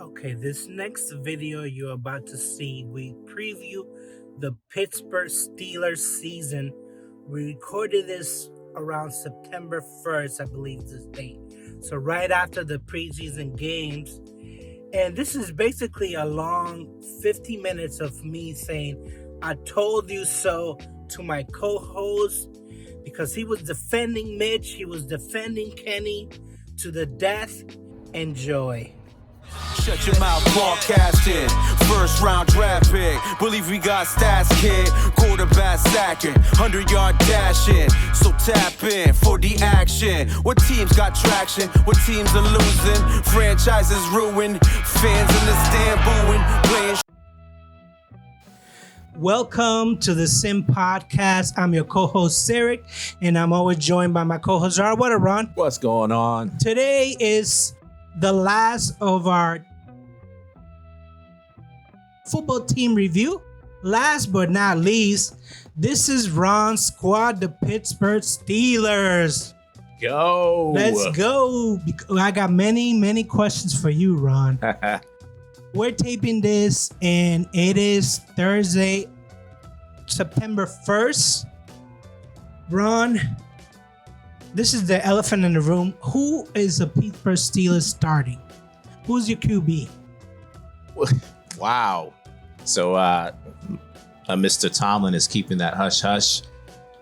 Okay, this next video you're about to see, we preview the Pittsburgh Steelers season. We recorded this around September 1st, I believe this date. So right after the preseason games. And this is basically a long 50 minutes of me saying, I told you so to my co-host, because he was defending Mitch, he was defending Kenny to the death. Enjoy. Shut your mouth, broadcasting. First round draft pick. Believe we got stats, kid. Quarterback sacking, 100-yard dashing. So tap in for the action. What teams got traction? What teams are losing? Franchises ruined. Fans in the stand booing. Playing. Welcome to the Sim Podcast. I'm your co-host Sirik, and I'm always joined by my co-host Ron. What up, Ron? What's going on? Today is the last of our football team review. Last but not least, this is Ron's squad, the Pittsburgh Steelers. Go. Let's go. I got many questions for you, Ron. We're taping this, and it is Thursday, September 1st. Ron, this is the elephant in the room. Who is the Pittsburgh Steelers starting? Who's your QB? Wow. So Mr. Tomlin is keeping that hush-hush.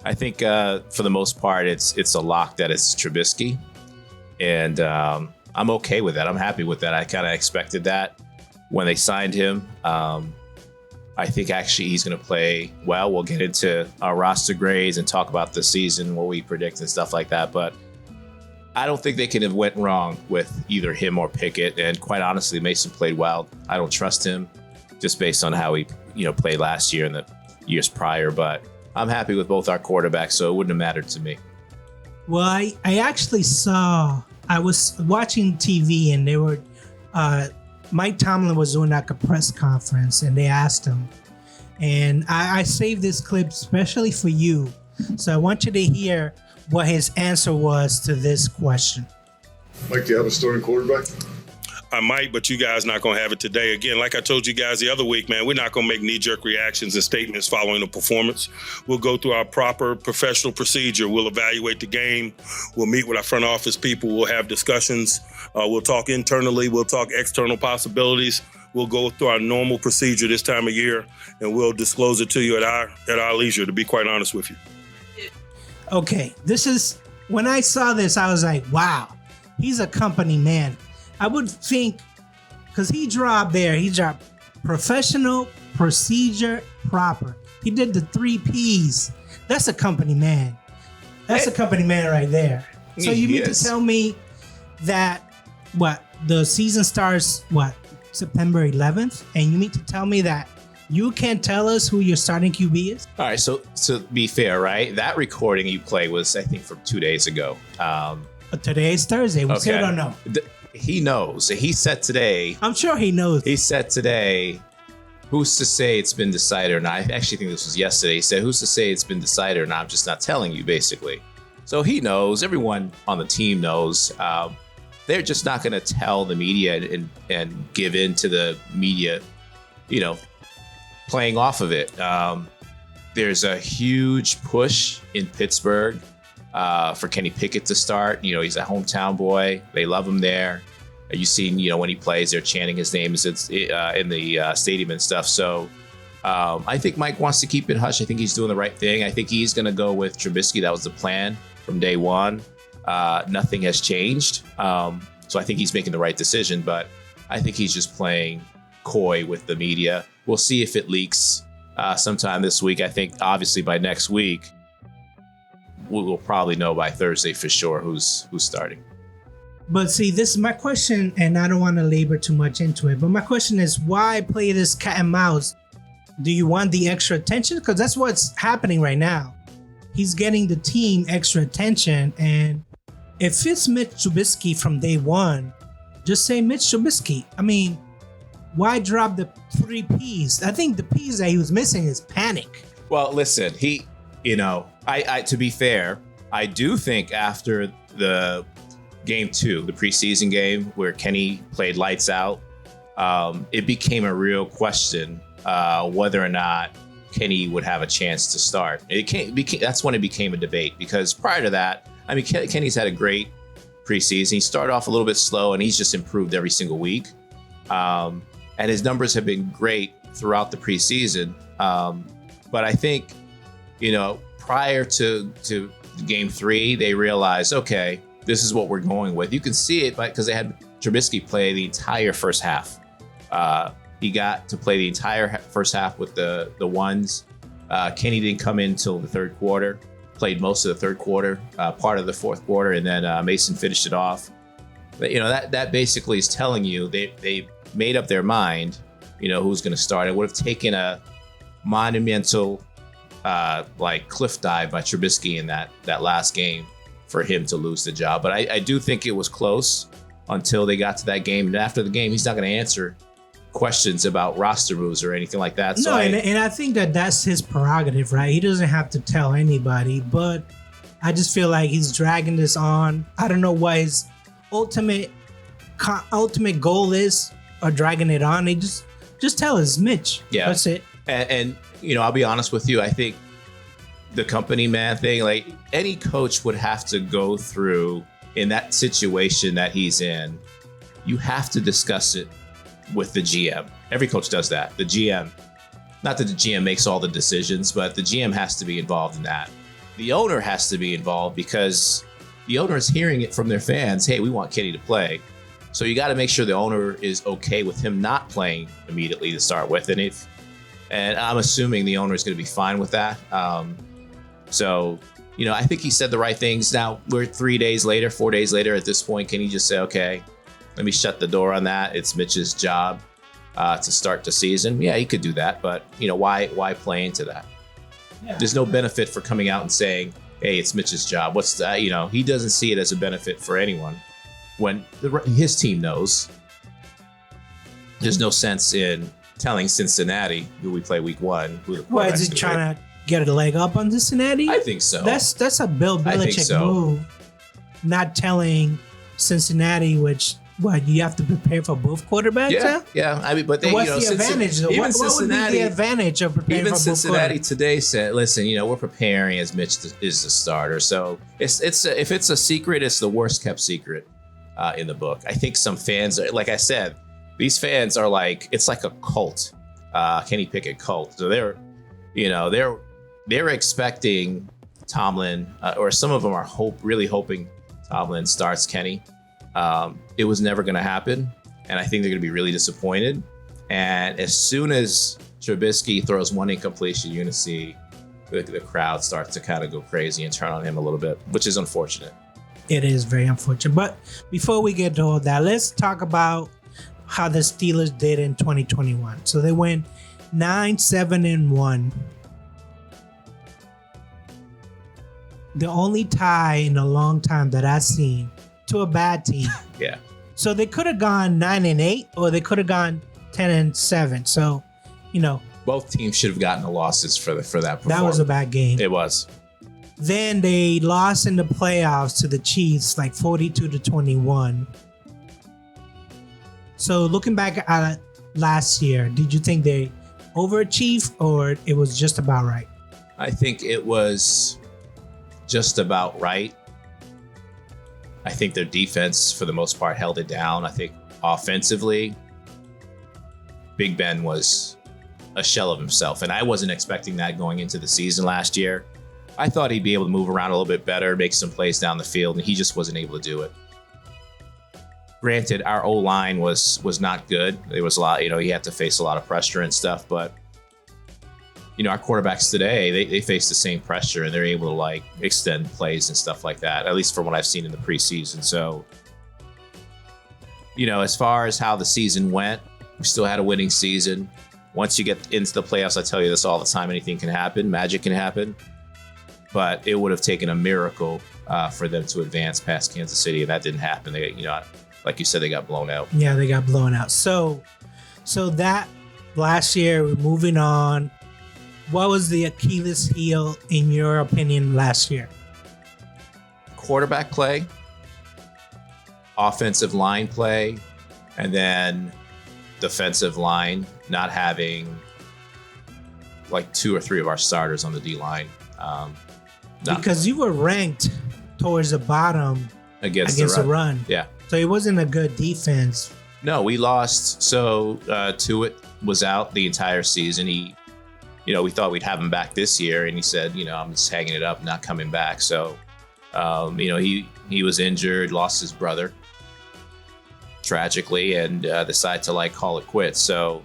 I think for the most part, it's a lock that it's Trubisky. And I'm okay with that. I'm happy with that. I kind of expected that when they signed him. I think actually he's going to play well. We'll get into our roster grades and talk about the season, what we predict and stuff like that. But I don't think they could have went wrong with either him or Pickett. And quite honestly, Mason played well. I don't trust him just based on how he played last year and the years prior. But I'm happy with both our quarterbacks, so it wouldn't have mattered to me. Well, I actually I was watching TV, and they were Mike Tomlin was doing like a press conference, and they asked him, and I saved this clip especially for you. So I want you to hear what his answer was to this question. Mike, do you have a starting quarterback? I might, but you guys not going to have it today. Again, like I told you guys the other week, man, we're not going to make knee-jerk reactions and statements following a performance. We'll go through our proper professional procedure. We'll evaluate the game. We'll meet with our front office people. We'll have discussions. We'll talk internally. We'll talk external possibilities. We'll go through our normal procedure this time of year, and we'll disclose it to you at our leisure, to be quite honest with you. Okay, when I saw this, I was like, wow, he's a company man. I would think, because he dropped professional, procedure, proper. He did the 3 Ps. That's a company man. That's a company man right there. So you mean to tell me that, the season starts, September 11th? And you mean to tell me that you can't tell us who your starting QB is? All right, so to be fair, right? That recording you played was, I think, from 2 days ago. Today is Thursday. We still don't know. He knows. He said today. I'm sure he knows. He said today, who's to say it's been decided or not? I actually think this was yesterday. He said, who's to say it's been decided or not? I'm just not telling you, basically. So he knows. Everyone on the team knows. They're just not going to tell the media and give in to the media, playing off of it. There's a huge push in Pittsburgh for Kenny Pickett to start. He's a hometown boy. They love him there. You've seen, when he plays, they're chanting his name in the stadium and stuff. So I think Mike wants to keep it hush. I think he's doing the right thing. I think he's going to go with Trubisky. That was the plan from day one. Nothing has changed. So I think he's making the right decision, but I think he's just playing coy with the media. We'll see if it leaks sometime this week. I think obviously by next week, we'll probably know by Thursday for sure who's starting. But see, this is my question, and I don't want to labor too much into it, but my question is, why play this cat and mouse? Do you want the extra attention? Because that's what's happening right now. He's getting the team extra attention, and if it's Mitch Trubisky from day one, just say Mitch Trubisky. I mean, why drop the 3 Ps? I think the Ps that he was missing is panic. Well, listen, I to be fair, I do think after the game 2, the preseason game where Kenny played lights out, it became a real question whether or not Kenny would have a chance to start. That's when it became a debate, because prior to that, I mean, Kenny's had a great preseason. He started off a little bit slow, and he's just improved every single week. And his numbers have been great throughout the preseason. But I think, prior to game 3, they realized, okay, this is what we're going with. You can see it because they had Trubisky play the entire first half. He got to play the entire first half with the ones. Kenny didn't come in until the third quarter, played most of the third quarter, part of the fourth quarter, and then Mason finished it off. But, that basically is telling you they made up their mind, who's going to start. It would have taken a monumental cliff dive by Trubisky in that last game for him to lose the job. But I do think it was close until they got to that game. And after the game, he's not going to answer questions about roster moves or anything like that. So and I think that's his prerogative, right? He doesn't have to tell anybody, but I just feel like he's dragging this on. I don't know what his ultimate goal is, or dragging it on. He just tell us, Mitch. Yeah, that's it. And I'll be honest with you. I think the company man thing, like any coach would have to go through in that situation that he's in. You have to discuss it with the GM. Every coach does that. The GM, not that the GM makes all the decisions, but the GM has to be involved in that. The owner has to be involved because the owner is hearing it from their fans. Hey, we want Kenny to play. So you got to make sure the owner is okay with him not playing immediately to start with. And I'm assuming the owner is going to be fine with that. So I think he said the right things. Now we're 4 days later at this point. Can he just say, okay, let me shut the door on that? It's Mitch's job to start the season. Yeah, he could do that, but why play into that? Yeah. There's no benefit for coming out and saying, hey, it's Mitch's job. What's that? He doesn't see it as a benefit for anyone when his team knows. There's no sense in telling Cincinnati, who we play week 1, who the Why is he trying to get a leg up on Cincinnati? I think so. That's a Bill Belichick move. Not telling Cincinnati, which you have to prepare for both quarterbacks. Yeah. I mean, but what's the advantage? What would be the advantage of preparing for both quarterbacks? Even Cincinnati today said, "Listen, we're preparing as Mitch is the starter." So if it's a secret, it's the worst kept secret in the book. I think some fans, like I said, these fans are like, it's like a cult, Kenny Pickett cult. So they're expecting Tomlin, or some of them are really hoping Tomlin starts Kenny. It was never going to happen, and I think they're going to be really disappointed. And as soon as Trubisky throws one incompletion, you're going to see the crowd start to kind of go crazy and turn on him a little bit, which is unfortunate. It is very unfortunate. But before we get to all that, let's talk about how the Steelers did in 2021. So they went 9-7-1. The only tie in a long time that I've seen to a bad team. Yeah. So they could have gone 9-8, or they could have gone 10-7. So, both teams should have gotten the losses for that performance. That was a bad game. It was. Then they lost in the playoffs to the Chiefs, like 42-21. So looking back at last year, did you think they overachieved, or it was just about right? I think it was just about right. I think their defense, for the most part, held it down. I think offensively, Big Ben was a shell of himself, and I wasn't expecting that going into the season last year. I thought he'd be able to move around a little bit better, make some plays down the field, and he just wasn't able to do it. Granted, our O-line was not good. There was a lot, he had to face a lot of pressure and stuff, but our quarterbacks today, they face the same pressure, and they're able to extend plays and stuff like that, at least from what I've seen in the preseason. So, as far as how the season went, we still had a winning season. Once you get into the playoffs, I tell you this all the time, anything can happen, magic can happen, but it would have taken a miracle for them to advance past Kansas City, and that didn't happen. They, like you said, they got blown out. Yeah, they got blown out. So that last year, we're moving on. What was the Achilles heel, in your opinion, last year? Quarterback play, offensive line play, and then defensive line not having like 2 or 3 of our starters on the D line. Because you were ranked towards the bottom against the run. Yeah. So it wasn't a good defense. No, we lost. So Tuitt was out the entire season. He, we thought we'd have him back this year, and he said, I'm just hanging it up, not coming back. So, he was injured, lost his brother tragically, and decided to call it quits. So,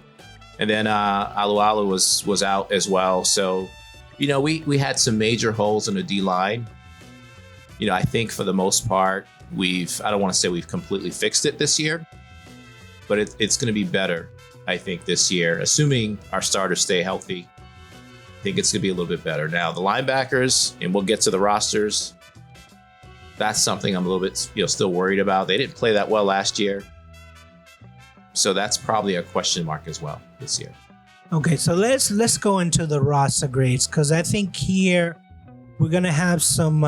and then Alualu was out as well. So, we had some major holes in the D line. I think for the most part, I don't want to say we've completely fixed it this year, but it's going to be better, I think, this year, assuming our starters stay healthy. I think it's going to be a little bit better. Now, the linebackers, and we'll get to the rosters, that's something I'm a little bit still worried about. They didn't play that well last year, so that's probably a question mark as well this year. Okay, so let's go into the roster grades, because I think here we're going to have some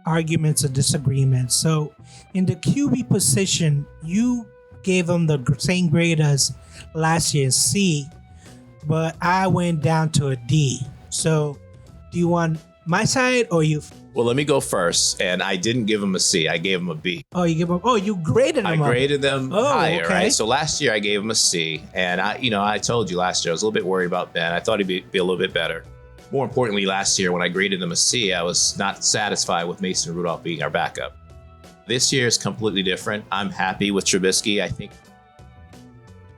arguments or disagreements. So in the QB position, you gave them the same grade as last year, C, but I went down to a D. So do you want my side or you? Well, let me go first. And I didn't give them a C. I gave them a B. Oh, you graded them I graded them higher, okay. Right? So last year I gave them a C. And I told you last year I was a little bit worried about Ben. I thought he'd be a little bit better. More importantly, last year when I graded them a C, I was not satisfied with Mason Rudolph being our backup. This year is completely different. I'm happy with Trubisky. I think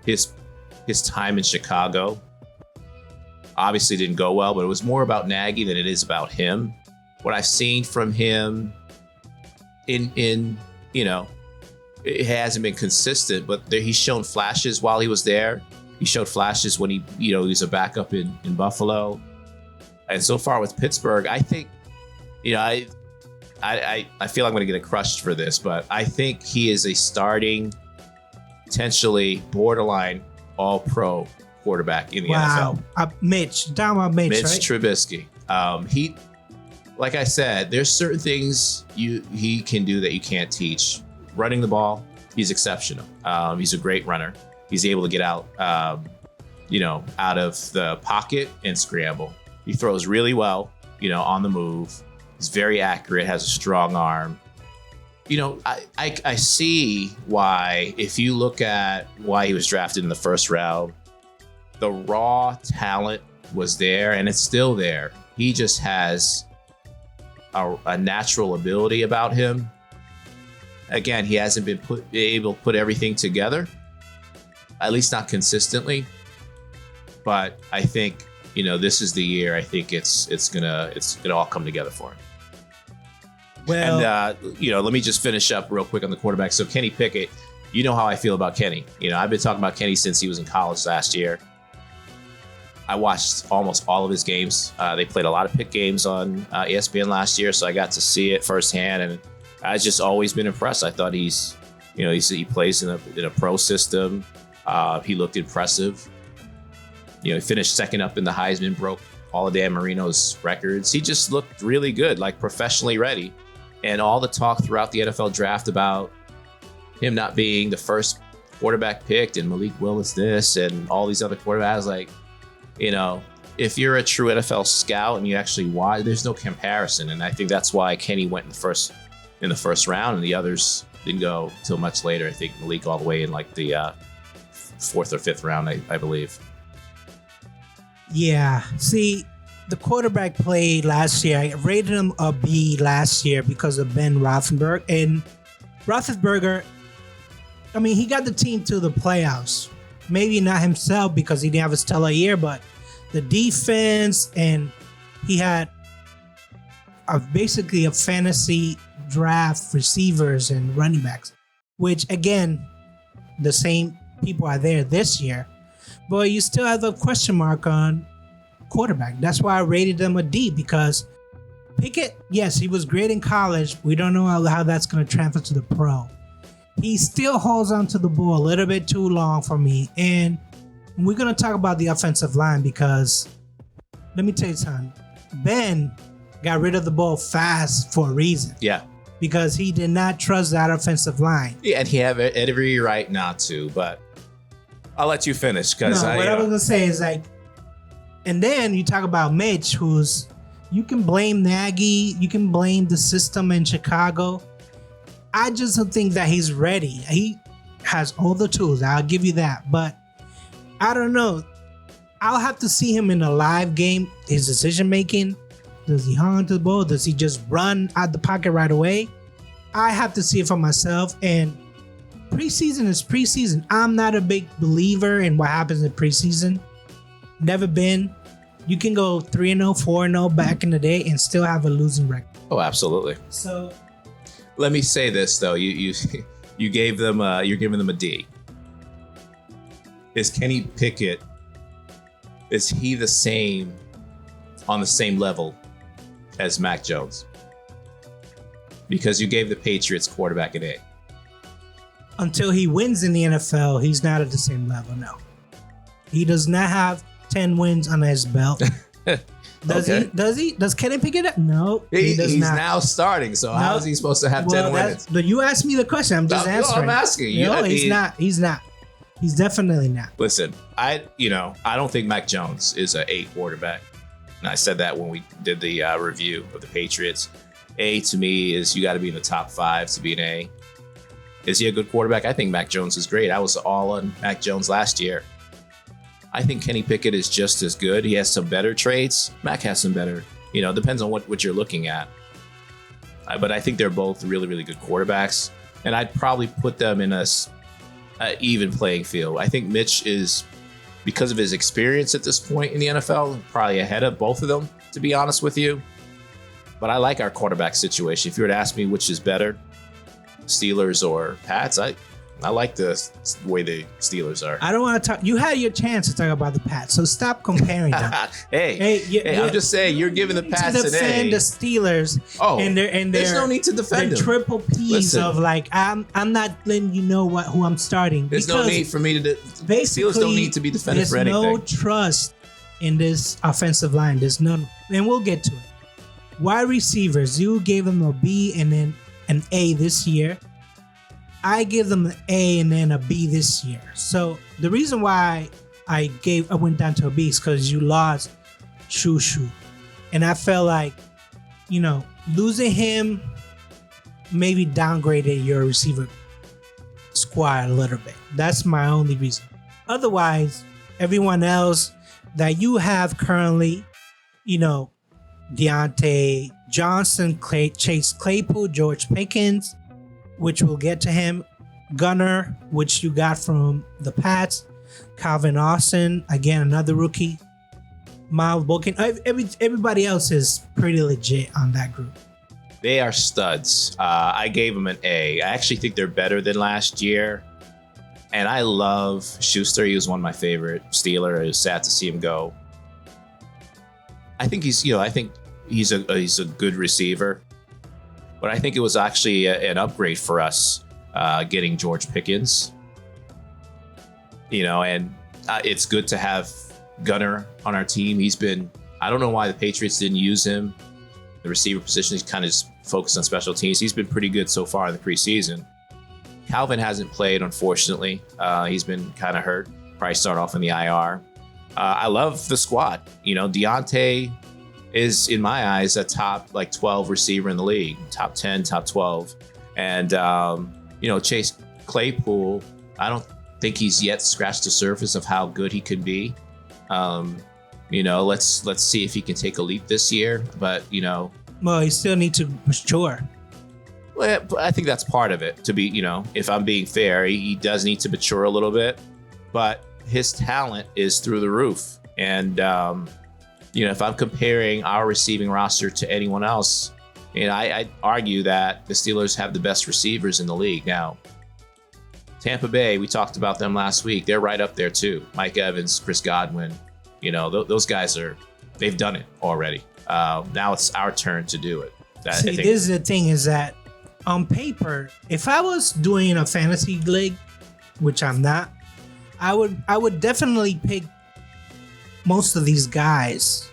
his time in Chicago obviously didn't go well, but it was more about Nagy than it is about him. What I've seen from him it hasn't been consistent, but he's shown flashes while he was there. He showed flashes when he was a backup in Buffalo. And so far with Pittsburgh, I think, I feel I'm going to get crushed for this, but I think he is a starting, potentially borderline all-pro quarterback in the NFL. Wow. Mitch right? Trubisky. He, like I said, there's certain things he can do that you can't teach. Running the ball, he's exceptional. He's a great runner. He's able to get out, out of the pocket and scramble. He throws really well, on the move. He's very accurate, has a strong arm. I see why, if you look at why he was drafted in the first round, the raw talent was there and it's still there. He just has a natural ability about him. Again, he hasn't been able to put everything together, at least not consistently. But I think, this is the year. I think it's gonna all come together for him. Well, and let me just finish up real quick on the quarterback. So Kenny Pickett, you know how I feel about Kenny. I've been talking about Kenny since he was in college last year. I watched almost all of his games. They played a lot of Pitt games on ESPN last year, so I got to see it firsthand, and I've just always been impressed. I thought he plays in a pro system. He looked impressive. He finished second up in the Heisman, broke all of Dan Marino's records. He just looked really good, like professionally ready. And all the talk throughout the NFL draft about him not being the first quarterback picked and Malik Willis this and all these other quarterbacks, if you're a true NFL scout and you actually watch, there's no comparison. And I think that's why Kenny went in the first round, and the others didn't go till much later. I think Malik all the way in the fourth or fifth round, I believe. Yeah. See, the quarterback play last year, I rated him a B last year because of Ben Roethlisberger. And Roethlisberger, he got the team to the playoffs. Maybe not himself because he didn't have a stellar year, but the defense, and he had basically a fantasy draft receivers and running backs, which again, the same people are there this year. But you still have a question mark on quarterback. That's why I rated them a D, because Pickett, yes, he was great in college. We don't know how that's going to transfer to the pro. He still holds on to the ball a little bit too long for me. And we're going to talk about the offensive line, because let me tell you something. Ben got rid of the ball fast for a reason. Yeah. Because he did not trust that offensive line. Yeah, and he had every right not to, but I'll let you finish because what I was gonna say is like, and then you talk about Mitch, who's you can blame Nagy, you can blame the system in Chicago. I just don't think that he's ready. He has all the tools. I'll give you that, but I don't know. I'll have to see him in a live game. His decision making. Does he hang onto the ball? Does he just run out the pocket right away? I have to see it for myself. And preseason is preseason. I'm not a big believer in what happens in preseason. Never been. You can go 3-0, 4-0 back in the day and still have a losing record. Oh, absolutely. So Let me say this though. You gave them you're giving them a D. Is Kenny Pickett, is he the same on the same level as Mac Jones? Because you gave the Patriots quarterback an A. until he wins in the NFL, he's not at the same level. No, he does not have 10 wins under his belt. Does Okay. he? Does Kenny Pickett? No, he does He's not. now starting, so how is he supposed to have 10 wins? But you asked me the question. I'm just answering. I'm asking you. No, he's not. He's not. He's definitely not. Listen, I don't think Mac Jones is an A quarterback. And I said that when we did the review of the Patriots. A to me is you got to be in the top 5 to be an A. Is he a good quarterback? I think Mac Jones is great. I was all on Mac Jones last year. I think Kenny Pickett is just as good. He has some better traits. Mac has some better, depends on what you're looking at. But I think they're both really, really good quarterbacks. And I'd probably put them in a even playing field. I think Mitch is, because of his experience at this point in the NFL, probably ahead of both of them, to be honest with you. But I like our quarterback situation. If you were to ask me which is better, Steelers or Pats, I like the way the Steelers are. I don't want to talk. You had your chance to talk about the Pats, so stop comparing them. Hey, I'm just saying you're giving the Pats to an A. defend the Steelers. Oh, and there's no need to defend them. Triple P's Listen. of like I'm not letting you know who I'm starting. There's no need for me to. Basically, Steelers don't need to be defended for anything. There's no trust in this offensive line. There's none, and we'll get to it. Wide receivers, you gave them a B and then an A this year. I give them an A and then a B this year. So the reason why I went down to a B is because you lost Shushu. And I felt like, losing him maybe downgraded your receiver squad a little bit. That's my only reason. Otherwise, everyone else that you have currently, Deontay Johnson, Chase Claypool, George Pickens, which we'll get to him. Gunner, which you got from the Pats. Calvin Austin, again, another rookie. Miles Boykin. Everybody else is pretty legit on that group. They are studs. I gave them an A. I actually think they're better than last year. And I love Schuster. He was one of my favorite Steelers. It was sad to see him go. I think he's a good receiver. But I think it was actually an upgrade for us getting George Pickens. And it's good to have Gunner on our team. I don't know why the Patriots didn't use him. The receiver position, he's kind of just focused on special teams. He's been pretty good so far in the preseason. Calvin hasn't played, unfortunately. He's been kind of hurt. Probably start off in the IR. I love the squad. Deontay is, in my eyes, a top 12 receiver in the league, top 10, top 12. And, Chase Claypool, I don't think he's yet scratched the surface of how good he could be. Let's see if he can take a leap this year. But, Well, he still needs to mature. Well, I think that's part of it. To be, if I'm being fair, he does need to mature a little bit. But his talent is through the roof. And, if I'm comparing our receiving roster to anyone else, I'd argue that the Steelers have the best receivers in the league. Now, Tampa Bay, we talked about them last week. They're right up there too. Mike Evans, Chris Godwin, those guys they've done it already. Now it's our turn to do it. This is the thing is that on paper, if I was doing a fantasy league, which I'm not, I would definitely pick most of these guys.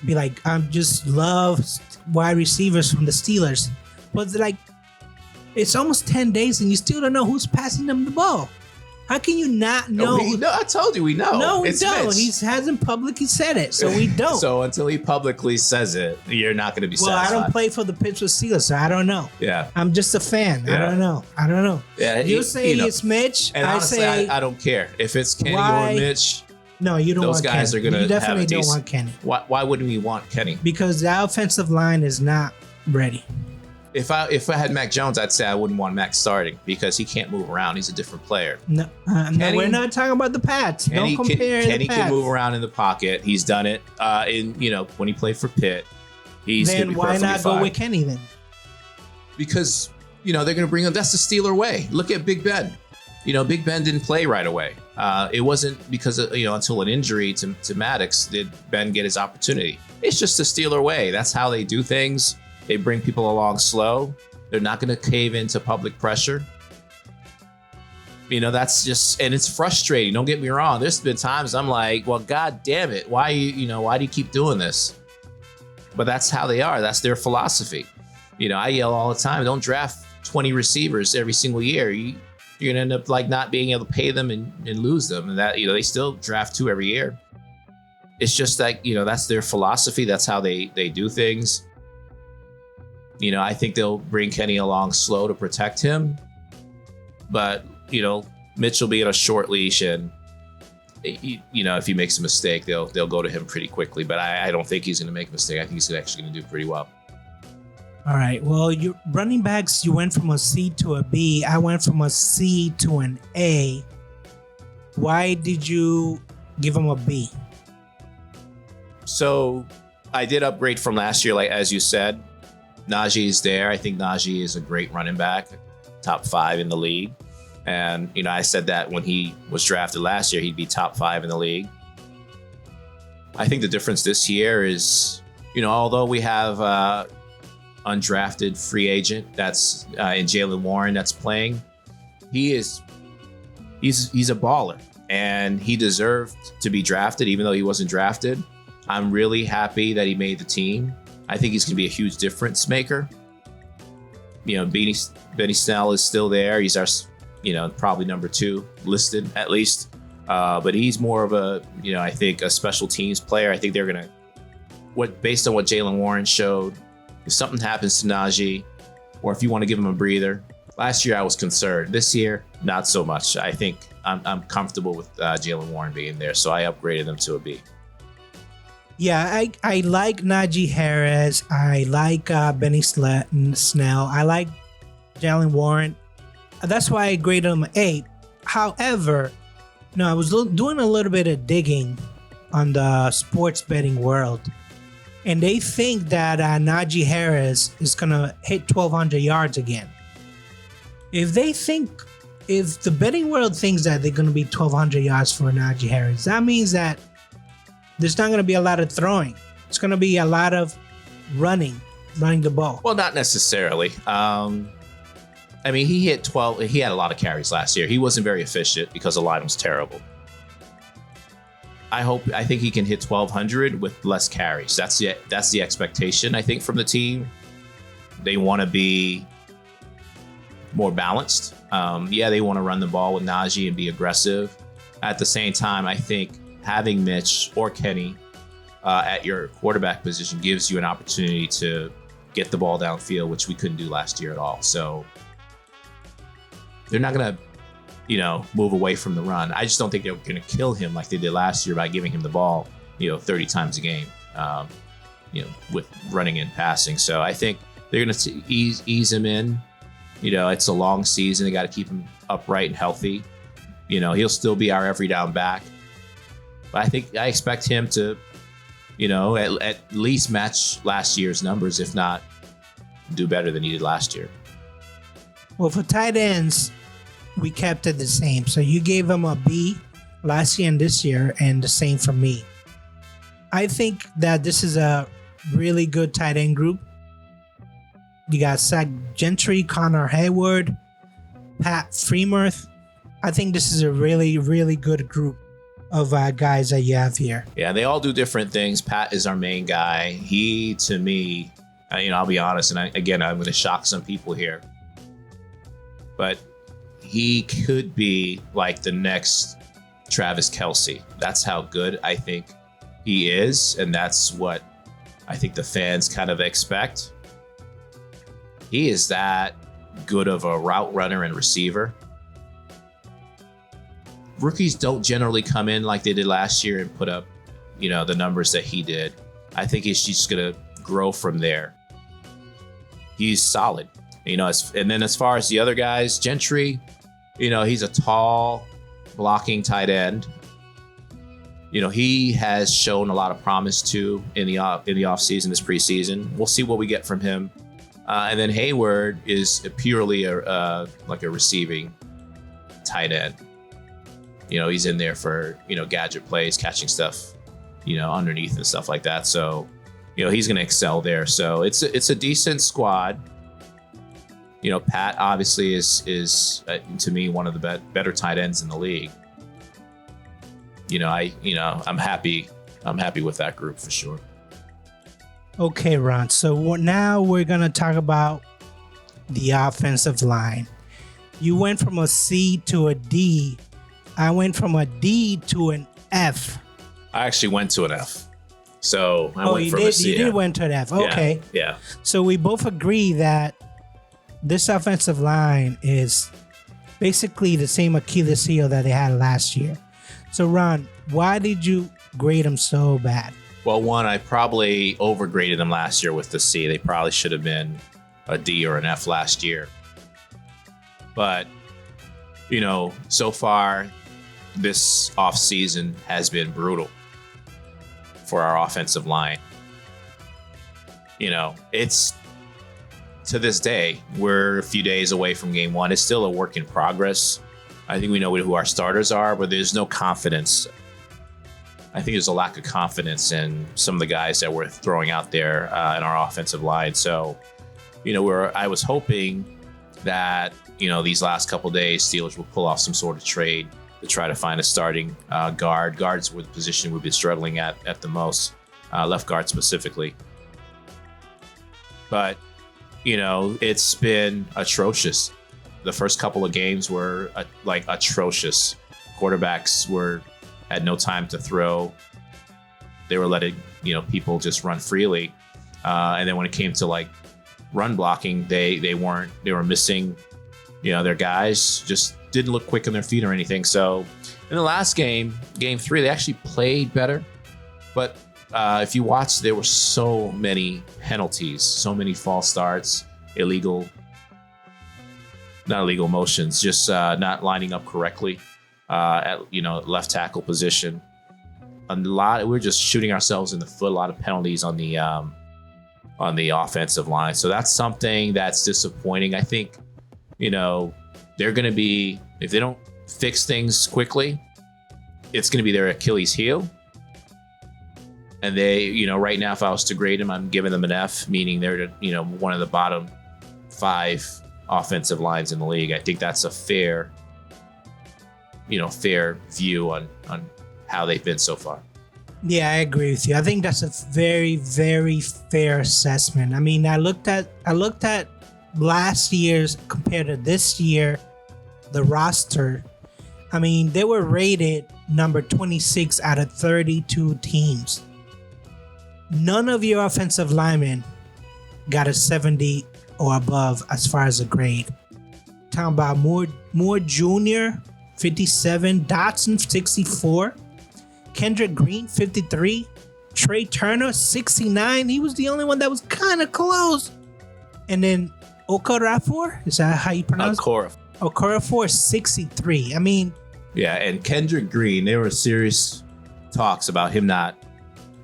Be like, I just love wide receivers from the Steelers. But it's almost 10 days and you still don't know who's passing them the ball. How can you not know? No, I told you we know. No, we It's don't. Mitch. He hasn't publicly said it, so we don't. So until he publicly says it, you're not going to be well, satisfied. I don't play for the Pittsburgh Steelers, so I don't know. Yeah. I'm just a fan. Yeah. I don't know. Yeah, You say know. it's Mitch. And I honestly, say I don't care. If it's Kenny Why? or Mitch, no. You don't those want guys Kenny. are going You to have definitely a don't decent. want Kenny Why wouldn't we want Kenny? because the offensive line is not ready. If I had Mac Jones, I'd say I wouldn't want Mac starting because he can't move around. He's a different player. No, Kenny- we're not talking about the Pats. Kenny Don't compare Kenny the Pats. can move around in the pocket. He's done it. When he played for Pitt, he's gonna Then be why perfectly not fine. go with Kenny then? Because they're going to bring him. That's the Steeler way. Look at Big Ben. Big Ben didn't play right away. It wasn't because until an injury to Maddox did Ben get his opportunity. It's just the Steeler way. That's how they do things. They bring people along slow. They're not going to cave into public pressure. That's just, and it's frustrating. Don't get me wrong. There's been times I'm like, well, God damn it. Why why do you keep doing this? But that's how they are. That's their philosophy. I yell all the time, don't draft 20 receivers every single year. You're going to end up like not being able to pay them and lose them. And that, they still draft 2 every year. It's just like, that's their philosophy. That's how they do things. I think they'll bring Kenny along slow to protect him. But, Mitch will be on a short leash and, if he makes a mistake, they'll go to him pretty quickly. But I don't think he's going to make a mistake. I think he's actually going to do pretty well. All right. Well, your running backs, you went from a C to a B. I went from a C to an A. Why did you give him a B? So I did upgrade from last year, like as you said. Najee's there. I think Najee is a great running back, top 5 in the league. And, I said that when he was drafted last year, he'd be top 5 in the league. I think the difference this year is, although we have undrafted free agent that's in Jalen Warren that's playing, he's a baller and he deserved to be drafted, even though he wasn't drafted. I'm really happy that he made the team. I think he's going to be a huge difference maker. Benny Snell is still there. He's our, probably number 2 listed at least. But he's more of a, I think a special teams player. I think they're going to, based on what Jalen Warren showed, if something happens to Najee, or if you want to give him a breather. Last year I was concerned. This year, not so much. I think I'm comfortable with Jalen Warren being there, so I upgraded him to a B. Yeah, I like Najee Harris. I like Benny Snell. I like Jalen Warren. That's why I graded him 8. However, I was doing a little bit of digging on the sports betting world. And they think that Najee Harris is going to hit 1,200 yards again. If the betting world thinks that they're going to be 1,200 yards for Najee Harris, that means that there's not going to be a lot of throwing. It's going to be a lot of running the ball. Well, not necessarily. He hit 12. He had a lot of carries last year. He wasn't very efficient because the line was terrible. I think he can hit 1,200 with less carries. That's the expectation, I think, from the team. They want to be more balanced. They want to run the ball with Najee and be aggressive. At the same time, I think having Mitch or Kenny at your quarterback position gives you an opportunity to get the ball downfield, which we couldn't do last year at all. So they're not going to, move away from the run. I just don't think they're going to kill him like they did last year by giving him the ball, 30 times a game, with running and passing. So I think they're going to ease him in. It's a long season. They got to keep him upright and healthy. He'll still be our every down back. But I expect him to, at least match last year's numbers, if not do better than he did last year. Well, for tight ends, we kept it the same. So you gave him a B last year and this year, and the same for me. I think that this is a really good tight end group. You got Zach Gentry, Connor Hayward, Pat Freiermuth. I think this is a really, really good group of guys that you have here. Yeah, they all do different things. Pat is our main guy. He, to me, I'll be honest, and I'm going to shock some people here, but he could be like the next Travis Kelce. That's how good I think he is, and that's what I think the fans kind of expect. He is that good of a route runner and receiver. Rookies don't generally come in like they did last year and put up, the numbers that he did. I think he's just going to grow from there. He's solid, and then as far as the other guys, Gentry, he's a tall blocking tight end. He has shown a lot of promise too in the offseason, this preseason. We'll see what we get from him. And then Hayward is purely like a receiving tight end. He's in there for, gadget plays, catching stuff, underneath and stuff like that. So, he's going to excel there. So it's a decent squad. Pat obviously is to me one of the better tight ends in the league. I'm happy with that group for sure. Okay, Ron. So now we're going to talk about the offensive line. You went from a C to a D. I went from a D to an F. I actually went to an F. So I went from a C. You did went to an F. Okay. Yeah. So we both agree that this offensive line is basically the same Achilles heel that they had last year. So, Ron, why did you grade them so bad? Well, one, I probably overgraded them last year with the C. They probably should have been a D or an F last year. But, so far, this offseason has been brutal for our offensive line. It's, to this day, we're a few days away from game one. It's still a work in progress. I think we know who our starters are, but there's no confidence. I think there's a lack of confidence in some of the guys that we're throwing out there in our offensive line. So, I was hoping that, these last couple of days, Steelers will pull off some sort of trade to try to find a starting guard. Guards were the position we've been struggling at the most, left guard specifically. But, it's been atrocious. The first couple of games were atrocious. Quarterbacks had no time to throw. They were letting people just run freely, and then when it came to run blocking, they were missing their guys. Just didn't look quick on their feet or anything. So in the last game 3, they actually played better, but if you watch, there were so many penalties, so many false starts, not illegal motions, just not lining up correctly at left tackle position. We're just shooting ourselves in the foot. A lot of penalties on the offensive line. So that's something that's disappointing. I think they're going to be, if they don't fix things quickly, it's going to be their Achilles heel. And they, right now, if I was to grade them, I'm giving them an F, meaning they're one of the bottom 5 offensive lines in the league. I think that's a fair view on how they've been so far. Yeah, I agree with you. I think that's a very, very fair assessment. I mean, I looked at last year's compared to this year, the roster. I mean, they were rated number 26 out of 32 teams. None of your offensive linemen got a 70 or above as far as a grade. Talking about Moore Jr., 57, Dotson, 64, Kendrick Green, 53, Trey Turner, 69. He was the only one that was kind of close. And then Okorafor, is that how you pronounce it? Okorafor, 63. I mean... Yeah, and Kendrick Green, there were serious talks about him not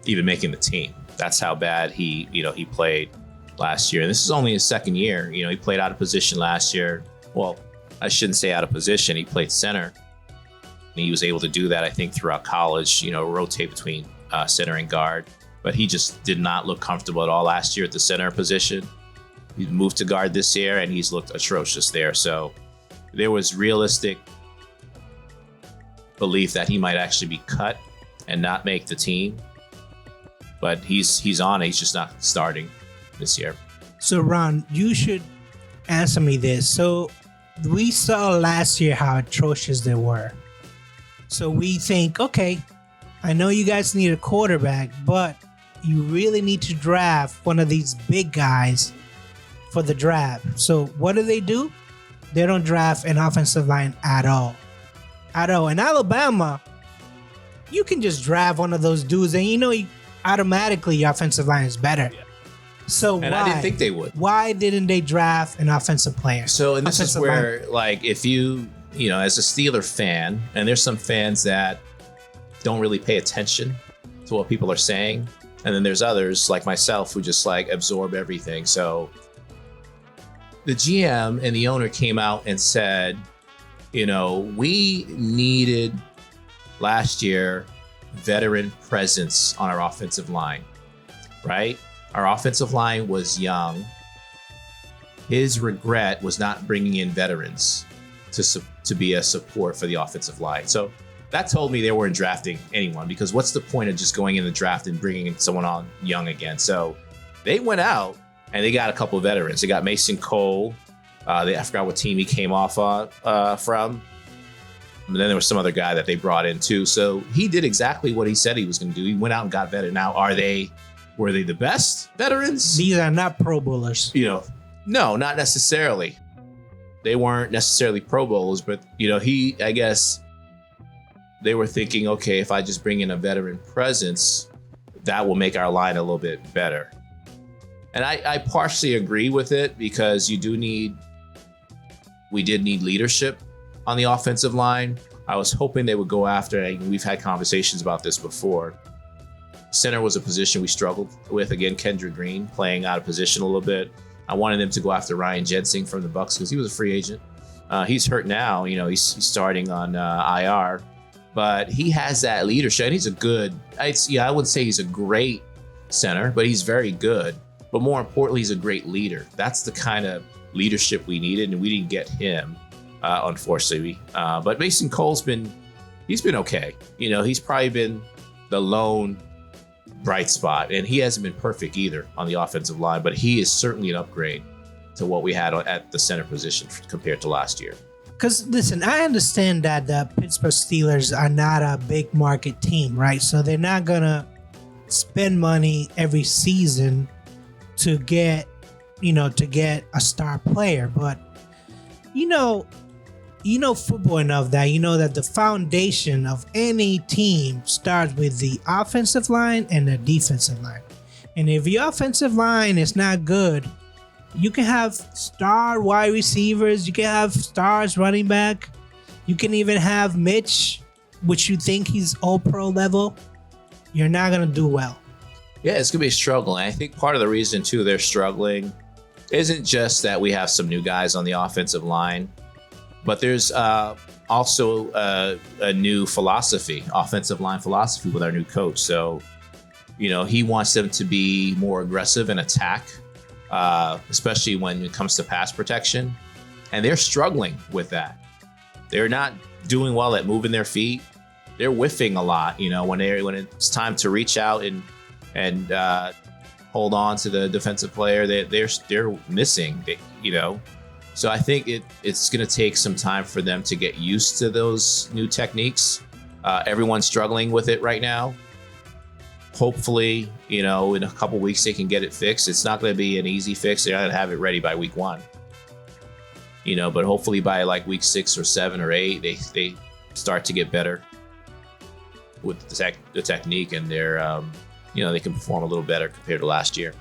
even making the team. That's how bad he played last year. And this is only his second year. He played out of position last year. Well, I shouldn't say out of position. He played center. And he was able to do that, I think, throughout college, rotate between center and guard. But he just did not look comfortable at all last year at the center position. He moved to guard this year, and he's looked atrocious there. So there was realistic belief that he might actually be cut and not make the team. But he's on it. He's just not starting this year. So, Ron, you should answer me this. So we saw last year how atrocious they were. So we think, okay, I know you guys need a quarterback, but you really need to draft one of these big guys for the draft. So what do? They don't draft an offensive line at all. At all. In Alabama, you can just draft one of those dudes and automatically your offensive line is better. So And why? I didn't think they would. Why didn't they draft an offensive player? So, and this is Offensive where, like, if you as a Steeler fan, and there's some fans that don't really pay attention to what people are saying, and then there's others like myself who just like absorb everything. So the GM and the owner came out and said, we needed last year veteran presence on our offensive line, right? Our offensive line was young. His regret was not bringing in veterans to be a support for the offensive line. So that told me they weren't drafting anyone, because what's the point of just going in the draft and bringing in someone on young again? So they went out and they got a couple of veterans. They got Mason Cole. I forgot what team he came off from. And then there was some other guy that they brought in too. So he did exactly what he said he was going to do. He went out and got veterans. Now, were they the best veterans? These are not Pro Bowlers. No, not necessarily. They weren't necessarily Pro Bowlers, but I guess they were thinking, okay, if I just bring in a veteran presence, that will make our line a little bit better. And I partially agree with it, because we did need leadership on the offensive line. I was hoping they would go after, and we've had conversations about this before. Center was a position we struggled with. Again, Kendrick Green playing out of position a little bit. I wanted them to go after Ryan Jensen from the Bucs because he was a free agent. He's hurt now. He's starting on IR, but he has that leadership. And he's a good. I wouldn't say he's a great center, but he's very good. But more importantly, he's a great leader. That's the kind of leadership we needed, and we didn't get him, unfortunately. But Mason Cole's been okay. He's probably been the lone bright spot, and he hasn't been perfect either on the offensive line, but he is certainly an upgrade to what we had at the center position compared to last year. Because listen, I understand that the Pittsburgh Steelers are not a big market team, right? So they're not gonna spend money every season to get a star player, but football enough that the foundation of any team starts with the offensive line and the defensive line. And if your offensive line is not good, you can have star wide receivers, you can have stars running back, you can even have Mitch, which you think he's all pro level. You're not going to do well. Yeah, it's going to be a struggle. And I think part of the reason, too, they're struggling isn't just that we have some new guys on the offensive line, but there's also a new offensive line philosophy with our new coach. So, he wants them to be more aggressive and attack, especially when it comes to pass protection. And they're struggling with that. They're not doing well at moving their feet. They're whiffing a lot, when it's time to reach out and hold on to the defensive player. They're missing, So I think it's going to take some time for them to get used to those new techniques. Everyone's struggling with it right now. Hopefully, in a couple weeks they can get it fixed. It's not going to be an easy fix. They're not going to have it ready by week 1. But hopefully by like week 6 or 7 or 8, they start to get better with the technique, and they're they can perform a little better compared to last year.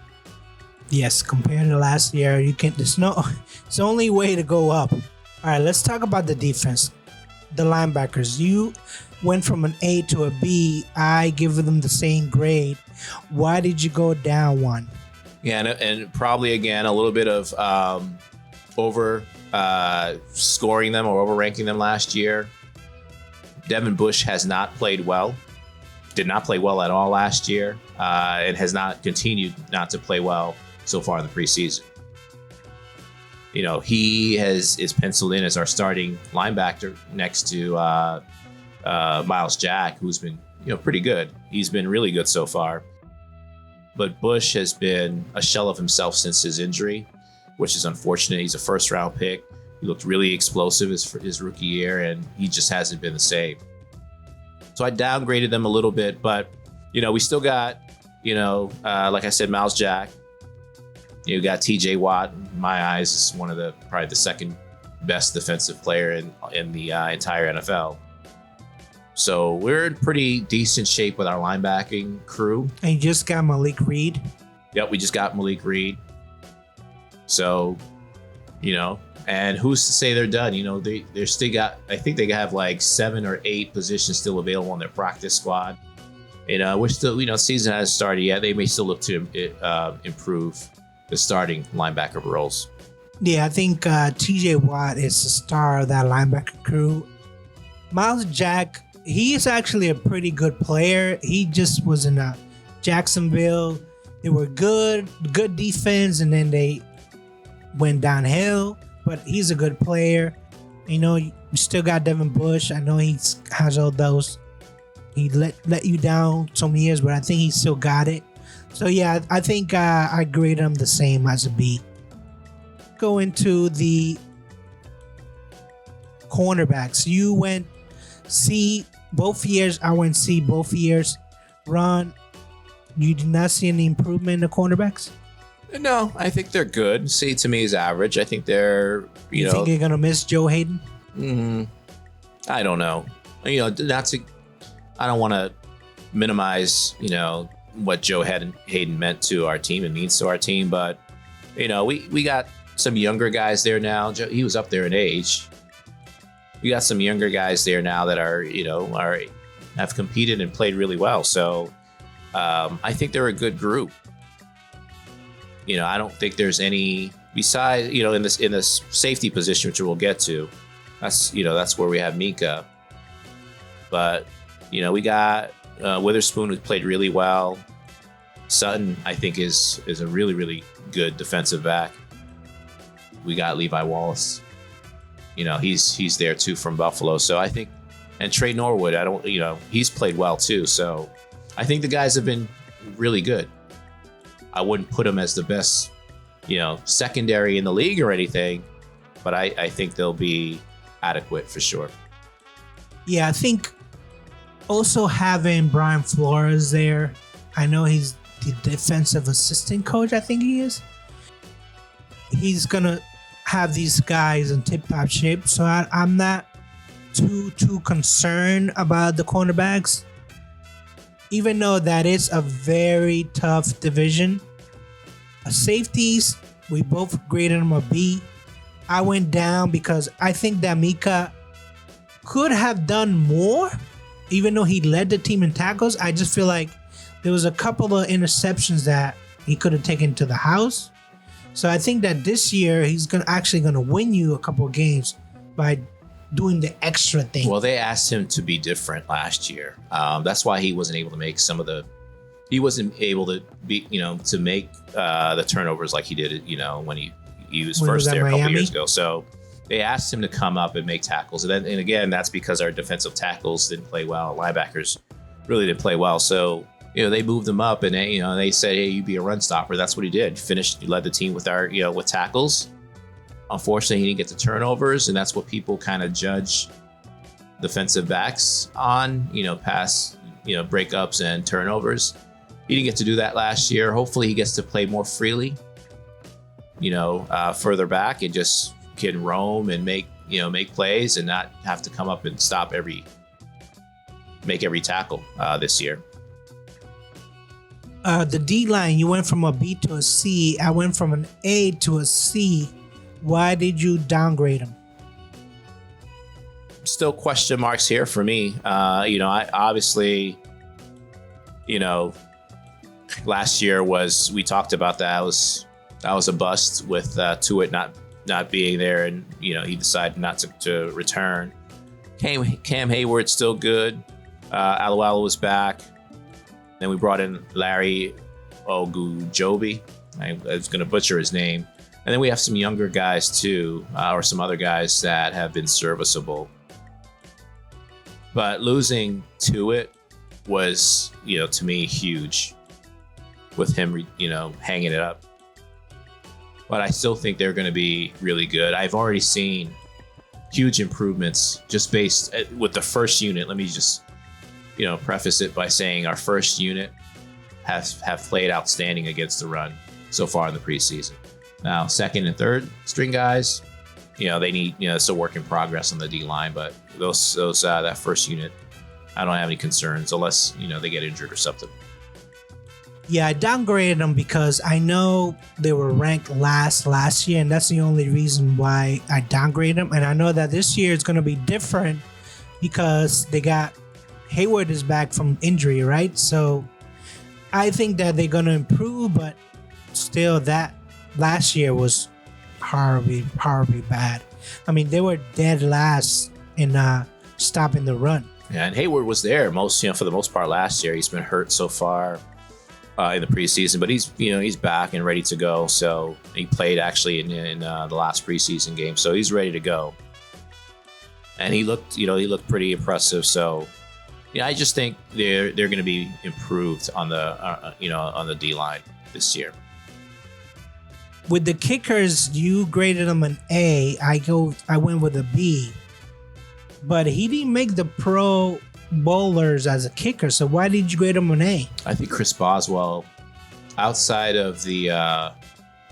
Yes, compared to last year, it's the only way to go up. All right, let's talk about the defense. The linebackers, you went from an A to a B. I give them the same grade. Why did you go down one? Yeah, and probably again a little bit of over scoring them or overranking them last year. Devin Bush has not played well. Did not play well at all last year, and has not continued not to play well so far in the preseason. He is penciled in as our starting linebacker next to Miles Jack, who's been pretty good. He's been really good so far. But Bush has been a shell of himself since his injury, which is unfortunate. He's a first-round pick. He looked really explosive for his rookie year, and he just hasn't been the same. So I downgraded them a little bit, but we still got like I said, Miles Jack. You got T.J. Watt. In my eyes, is one of probably the second best defensive player in the entire NFL. So we're in pretty decent shape with our linebacking crew. And you just got Malik Reed. Yep, we just got Malik Reed. So, and who's to say they're done? They're still got, I think they have like 7 or 8 positions still available on their practice squad. We're still, season hasn't started yet. They may still look to improve the starting linebacker roles. Yeah, I think T.J. Watt is the star of that linebacker crew. Miles Jack, he is actually a pretty good player. He just was in Jacksonville. They were good defense, and then they went downhill. But he's a good player. You still got Devin Bush. I know he has all those. He let you down some years, but I think he still got it. So yeah, I think I grade him the same as a B. Go into the cornerbacks. You went C both years. I went C both years. Ron, you did not see any improvement in the cornerbacks? No, I think they're good. C to me is average. I think they're, You think you're going to miss Joe Hayden? I don't know. I don't want to minimize, what Joe Hayden meant to our team and means to our team. But, we got some younger guys there now. He was up there in age. We got some younger guys there now that are have competed and played really well. So I think they're a good group. I don't think there's any besides, in this safety position, which we'll get to. That's where we have Mika. But, we got Witherspoon, who played really well. Sutton, I think, is a really, really good defensive back. We got Levi Wallace. He's there too from Buffalo. So I think, and Trey Norwood, he's played well too. So I think the guys have been really good. I wouldn't put them as the best, secondary in the league or anything, but I think they'll be adequate for sure. Yeah, I think also having Brian Flores there, I know he's the defensive assistant coach, I think he is. He's going to have these guys in tip-top shape, so I'm not too concerned about the cornerbacks. Even though that is a very tough division. Safeties, we both graded them a B. I went down because I think that Mika could have done more, even though he led the team in tackles. I just feel like there was a couple of interceptions that he could have taken to the house. So I think that this year he's actually going to win you a couple of games by doing the extra thing. Well, they asked him to be different last year. That's why he wasn't able to make he wasn't able to be, to make the turnovers like he did, when he was first there a couple years ago. So they asked him to come up and make tackles. And again, that's because our defensive tackles didn't play well. Linebackers really didn't play well. So, they moved him up and they said, hey, you be a run stopper. That's what he did. He led the team with with tackles. Unfortunately, he didn't get the turnovers, and that's what people kind of judge defensive backs on, past, breakups and turnovers. He didn't get to do that last year. Hopefully he gets to play more freely, further back and just can roam and make plays and not have to come up and make every tackle this year. The D-line, you went from a B to a C. I went from an A to a C. Why did you downgrade him? Still question marks here for me. I obviously, last year we talked about that. That was a bust with Tuitt not being there, and he decided not to return. Cam Hayward's still good. Alualu was back. Then we brought in Larry Ogunjobi. I was going to butcher his name. And then we have some younger guys too, or some other guys that have been serviceable. But losing Tuitt was, to me, huge with him, hanging it up. but I still think they're going to be really good. I've already seen huge improvements just based with the first unit. Let me just, preface it by saying our first unit have played outstanding against the run so far in the preseason. Now, second and third string guys, they need, it's a work in progress on the D line, but those that first unit, I don't have any concerns unless, they get injured or something. Yeah, I downgraded them because I know they were ranked last year, and that's the only reason why I downgraded them. And I know that this year is going to be different because they got Hayward is back from injury, right? So I think that they're going to improve, but still that last year was horribly bad. I mean, they were dead last in stopping the run. Yeah, and Hayward was there for the most part last year. He's been hurt so far in the preseason, but he's back and ready to go. So he played actually in the last preseason game, so he's ready to go. And he looked pretty impressive. So I just think they're going to be improved on the D line this year. With the kickers, you graded them an A. I went with a B, but he didn't make the Pro Bowlers as a kicker. So why did you grade him an A? I think Chris Boswell, outside of the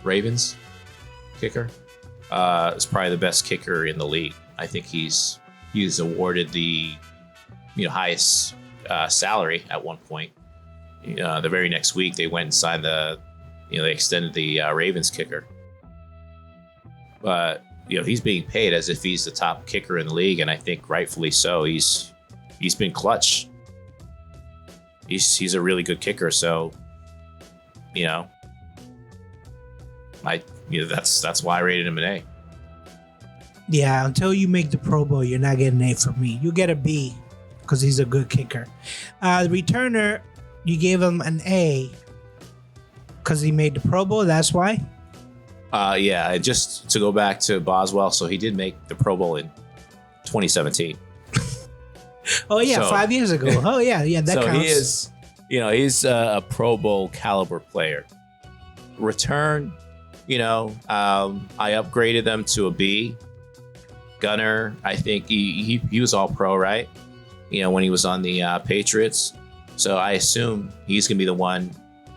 Ravens kicker, is probably the best kicker in the league. I think he's awarded the highest salary at one point. The very next week they went and signed they extended the Ravens kicker. But he's being paid as if he's the top kicker in the league, and I think rightfully so. He's been clutch. He's a really good kicker, so that's why I rated him an A. Yeah, until you make the Pro Bowl, you're not getting an A from me. You get a B because he's a good kicker. The returner, you gave him an A because he made the Pro Bowl. That's why. Yeah, just to go back to Boswell, so he did make the Pro Bowl in 2017. Oh yeah, So- 5 years ago. Oh yeah, that So counts. he's a Pro Bowl caliber player. Return, I upgraded them to a B. Gunner, I think he was all pro, right? When he was on the Patriots. So I assume he's going to be the one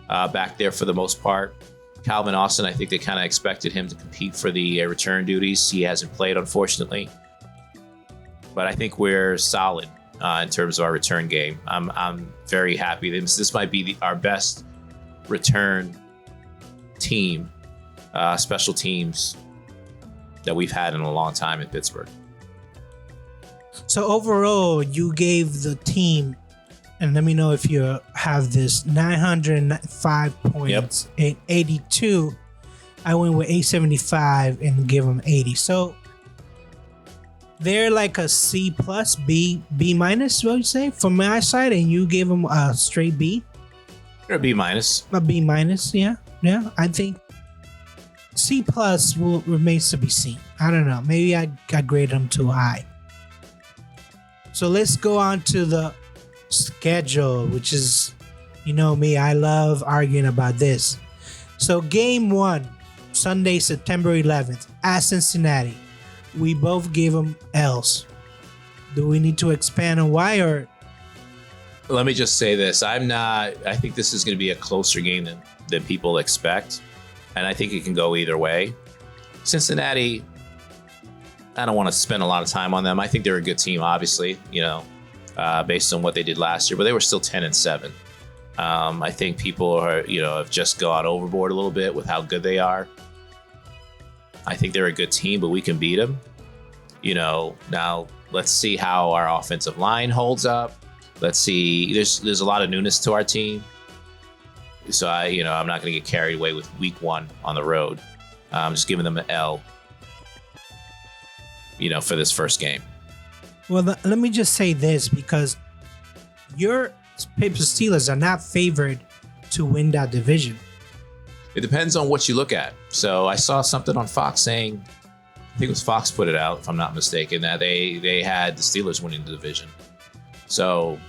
back there for the most part. Calvin Austin, I think they kind of expected him to compete for the return duties. He hasn't played, unfortunately. But I think we're solid in terms of our return game. I'm very happy. This might be our best return team, special teams that we've had in a long time in Pittsburgh. So overall, you gave the team, and let me know if you have this, 905 points in 82. I went with 875 and give them 80. So they're like a C plus, B minus, what you say, from my side, and you gave them a straight B. Or a B minus. A B minus, yeah. I think C plus remains to be seen. I don't know. Maybe I graded them too high. So let's go on to the schedule, which is, me, I love arguing about this. So game 1, Sunday, September 11th, at Cincinnati. We both gave them L's. Do we need to expand on why, or? Let me just say this. I think this is going to be a closer game than people expect. And I think it can go either way. Cincinnati, I don't want to spend a lot of time on them. I think they're a good team, obviously, based on what they did last year, but they were still 10-7. I think people are, have just gone overboard a little bit with how good they are. I think they're a good team, but we can beat them. Now let's see how our offensive line holds up. Let's see. There's a lot of newness to our team. So I'm not going to get carried away with week 1 on the road. I'm just giving them an L, for this first game. Well, let me just say this, because your Pittsburgh Steelers are not favored to win that division. It depends on what you look at. So I saw something on Fox saying, I think it was Fox put it out, if I'm not mistaken, that they had the Steelers winning the division. So,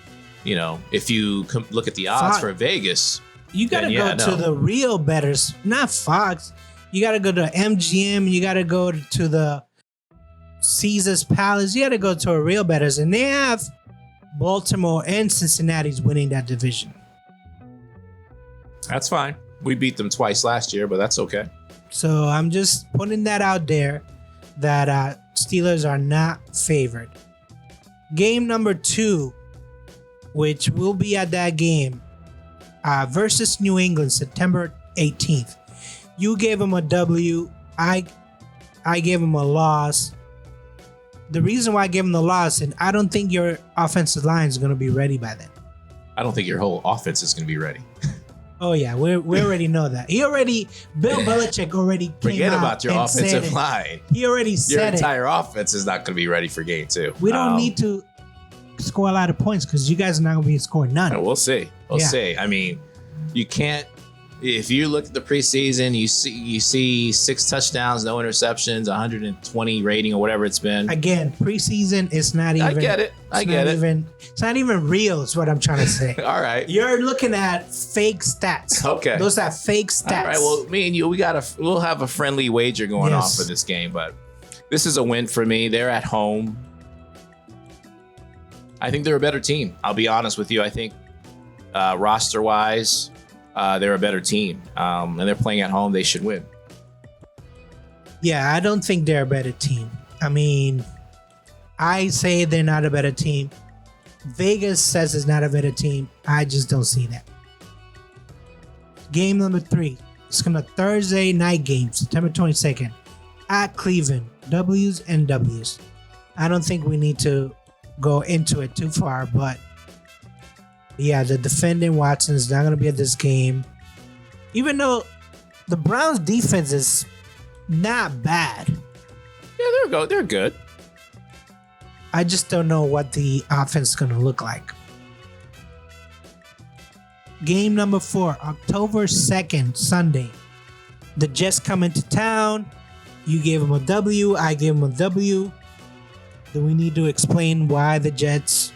if you look at the odds for Vegas, you got to go to the real bettors, not Fox. You got to go to MGM. You got to go to the Caesar's Palace. You got to go to a real bettors, and they have Baltimore and Cincinnati's winning that division. That's fine. We beat them twice last year, but that's okay. So I'm just putting that out there that Steelers are not favored. Game number 2, which will be at that game, versus New England, September 18th. You gave them a W. I gave them a loss. The reason why I gave them the loss, and I don't think your offensive line is going to be ready by then. I don't think your whole offense is going to be ready. Oh yeah, we already know that. Bill Belichick already came Forget out about your and offensive said it. line. He already said Your it. entire offense is not going to be ready for game 2. We don't need to score a lot of points because you guys are not going to be scoring none. We'll see. We'll see. I mean, you can't. If you look at the preseason, you see 6 touchdowns, no interceptions, 120 rating or whatever it's been. Again, preseason is not even. I get it. It's not even real. Is what I'm trying to say. All right. You're looking at fake stats. Okay. Those are fake stats. All right. Well, me and you, we'll have a friendly wager going on for this game, but this is a win for me. They're at home. I think they're a better team. I'll be honest with you. I think roster-wise, they're a better team, and they're playing at home. They should win. Yeah, I don't think they're a better team. I mean, I say they're not a better team. Vegas says it's not a better team. I just don't see that. Game number 3. It's going to Thursday night game, September 22nd, at Cleveland. W's and W's. I don't think we need to go into it too far, but yeah, the defending Watson is not going to be at this game. Even though the Browns defense is not bad. Yeah, they're good. I just don't know what the offense is going to look like. Game number 4, October 2nd, Sunday. The Jets come into town. You gave them a W. I gave them a W. Do we need to explain why the Jets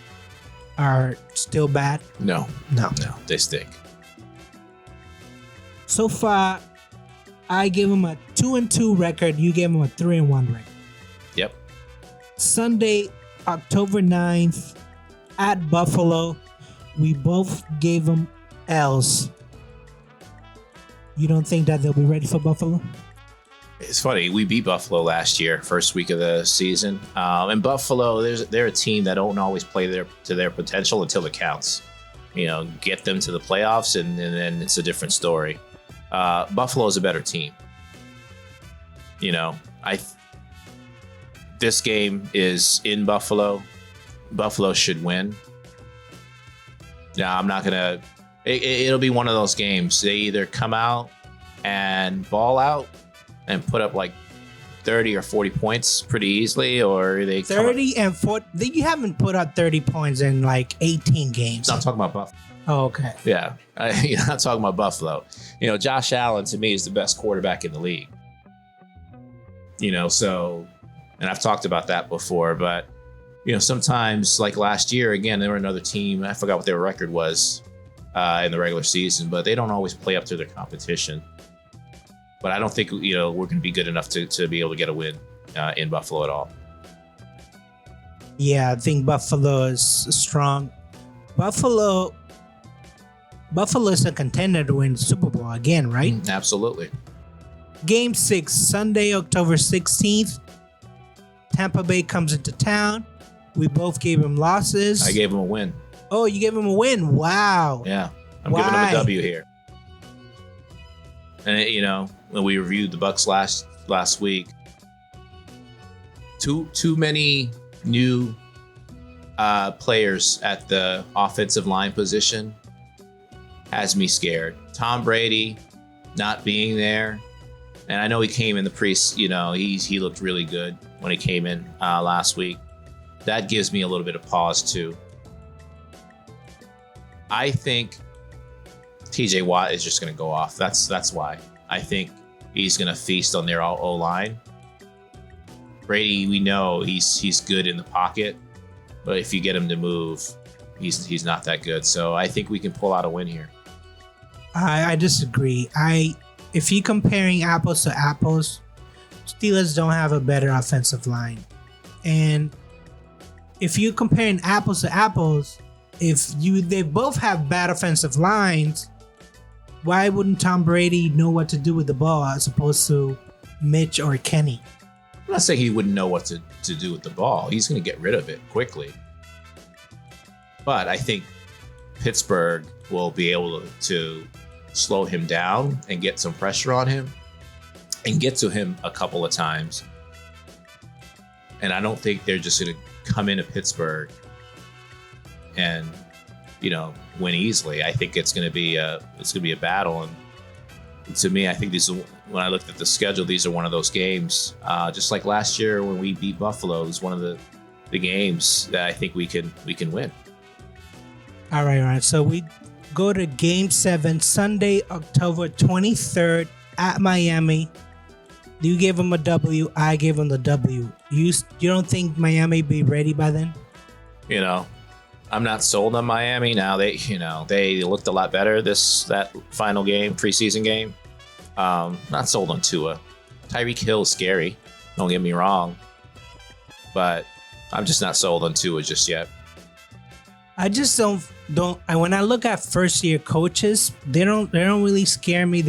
are still bad? No, they stink. So far, I gave them a 2-2 record. You gave them a 3-1 record. Yep. Sunday, October 9th, at Buffalo. We both gave them L's. You don't think that they'll be ready for Buffalo? It's funny. We beat Buffalo last year, first week of the season. And Buffalo, they're a team that don't always play to their potential until it counts. You know, get them to the playoffs, and then it's a different story. Buffalo is a better team. You know, this game is in Buffalo. Buffalo should win. Now, I'm not gonna. It'll be one of those games. They either come out and ball out and put up like 30 or 40 points pretty easily, or they 30 and 40. You haven't put up 30 points in like 18 games. No, I'm talking about Buffalo. Oh, okay. Yeah, I'm not talking about Buffalo. You know, Josh Allen to me is the best quarterback in the league. You know, so, and I've talked about that before, but you know, sometimes like last year, again, they were another team. I forgot what their record was in the regular season, but they don't always play up to their competition. But I don't think, you know, we're going to be good enough to be able to get a win in Buffalo at all. Yeah, I think Buffalo is strong. Buffalo is a contender to win the Super Bowl again, right? Absolutely. Game 6, Sunday, October 16th. Tampa Bay comes into town. We both gave them losses. I gave them a win. Oh, you gave them a win. Wow. Yeah. I'm giving them a W here. And, you know, when we reviewed the Bucs last week, too many new players at the offensive line position has me scared. Tom Brady not being there, and I know he came in the you know, he looked really good when he came in last week. That gives me a little bit of pause too. I think TJ Watt is just going to go off. That's why. I think he's going to feast on their O-line. Brady, we know he's good in the pocket, but if you get him to move, he's not that good. So I think we can pull out a win here. I disagree. if you're comparing apples to apples, Steelers don't have a better offensive line. And if you're comparing apples to apples, they both have bad offensive lines, why wouldn't Tom Brady know what to do with the ball as opposed to Mitch or Kenny? I'm not saying he wouldn't know what to do with the ball. He's going to get rid of it quickly. But I think Pittsburgh will be able to slow him down and get some pressure on him and get to him a couple of times. And I don't think they're just going to come into Pittsburgh and, win easily. I think it's going to be a battle. And to me, I think when I looked at the schedule, these are one of those games, just like last year when we beat Buffalo, it was one of the games that I think we can win. All right. So we go to Game 7, Sunday, October 23rd at Miami. You gave them a W. I gave them the W. You don't think Miami be ready by then? I'm not sold on Miami now. They looked a lot better that final game, preseason game. Not sold on Tua. Tyreek Hill's scary. Don't get me wrong, but I'm just not sold on Tua just yet. I just don't. When I look at first year coaches, they don't really scare me.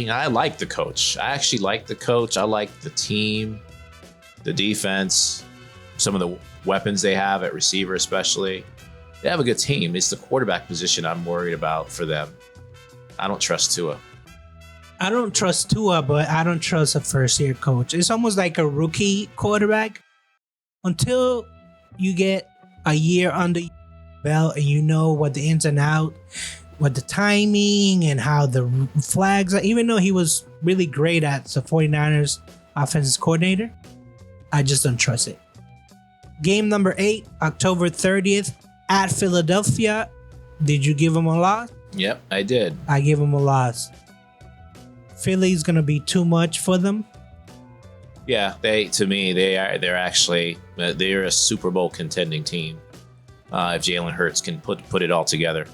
I like the coach. I actually like the coach. I like the team, the defense, some of the weapons they have at receiver, especially. They have a good team. It's the quarterback position I'm worried about for them. I don't trust Tua. I don't trust Tua, but I don't trust a first year coach. It's almost like a rookie quarterback until you get a year under your belt and you know what the ins and outs, what the timing and how the flags are. Even though he was really great at the 49ers offensive coordinator, I just don't trust it. Game number 8, October 30th at Philadelphia. Did you give him a loss? Yep, I did. I gave him a loss. Philly's gonna be too much for them. Yeah, they're a Super Bowl contending team. If Jalen Hurts can put it all together,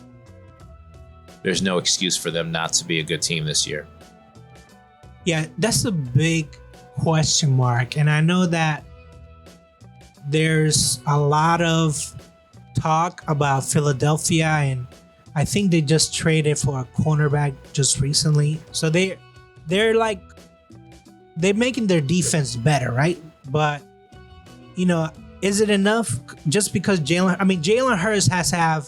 there's no excuse for them not to be a good team this year. Yeah, that's a big question mark, and I know that there's a lot of talk about Philadelphia, and I think they just traded for a cornerback just recently. So they're making their defense better, right? But is it enough just because Jalen Hurts has to have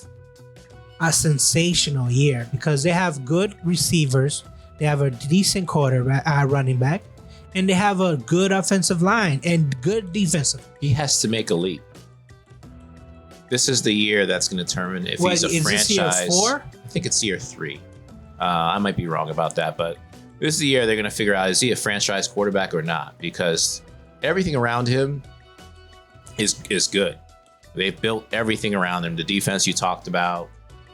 a sensational year because they have good receivers, they have a decent quarterback, running back, and they have a good offensive line and good defensive. He has to make a leap. This is the year that's going to determine if he's a franchise. This year 4? I think it's year 3. I might be wrong about that, but this is the year they're going to figure out, is he a franchise quarterback or not? Because everything around him is good. They've built everything around him. The defense you talked about.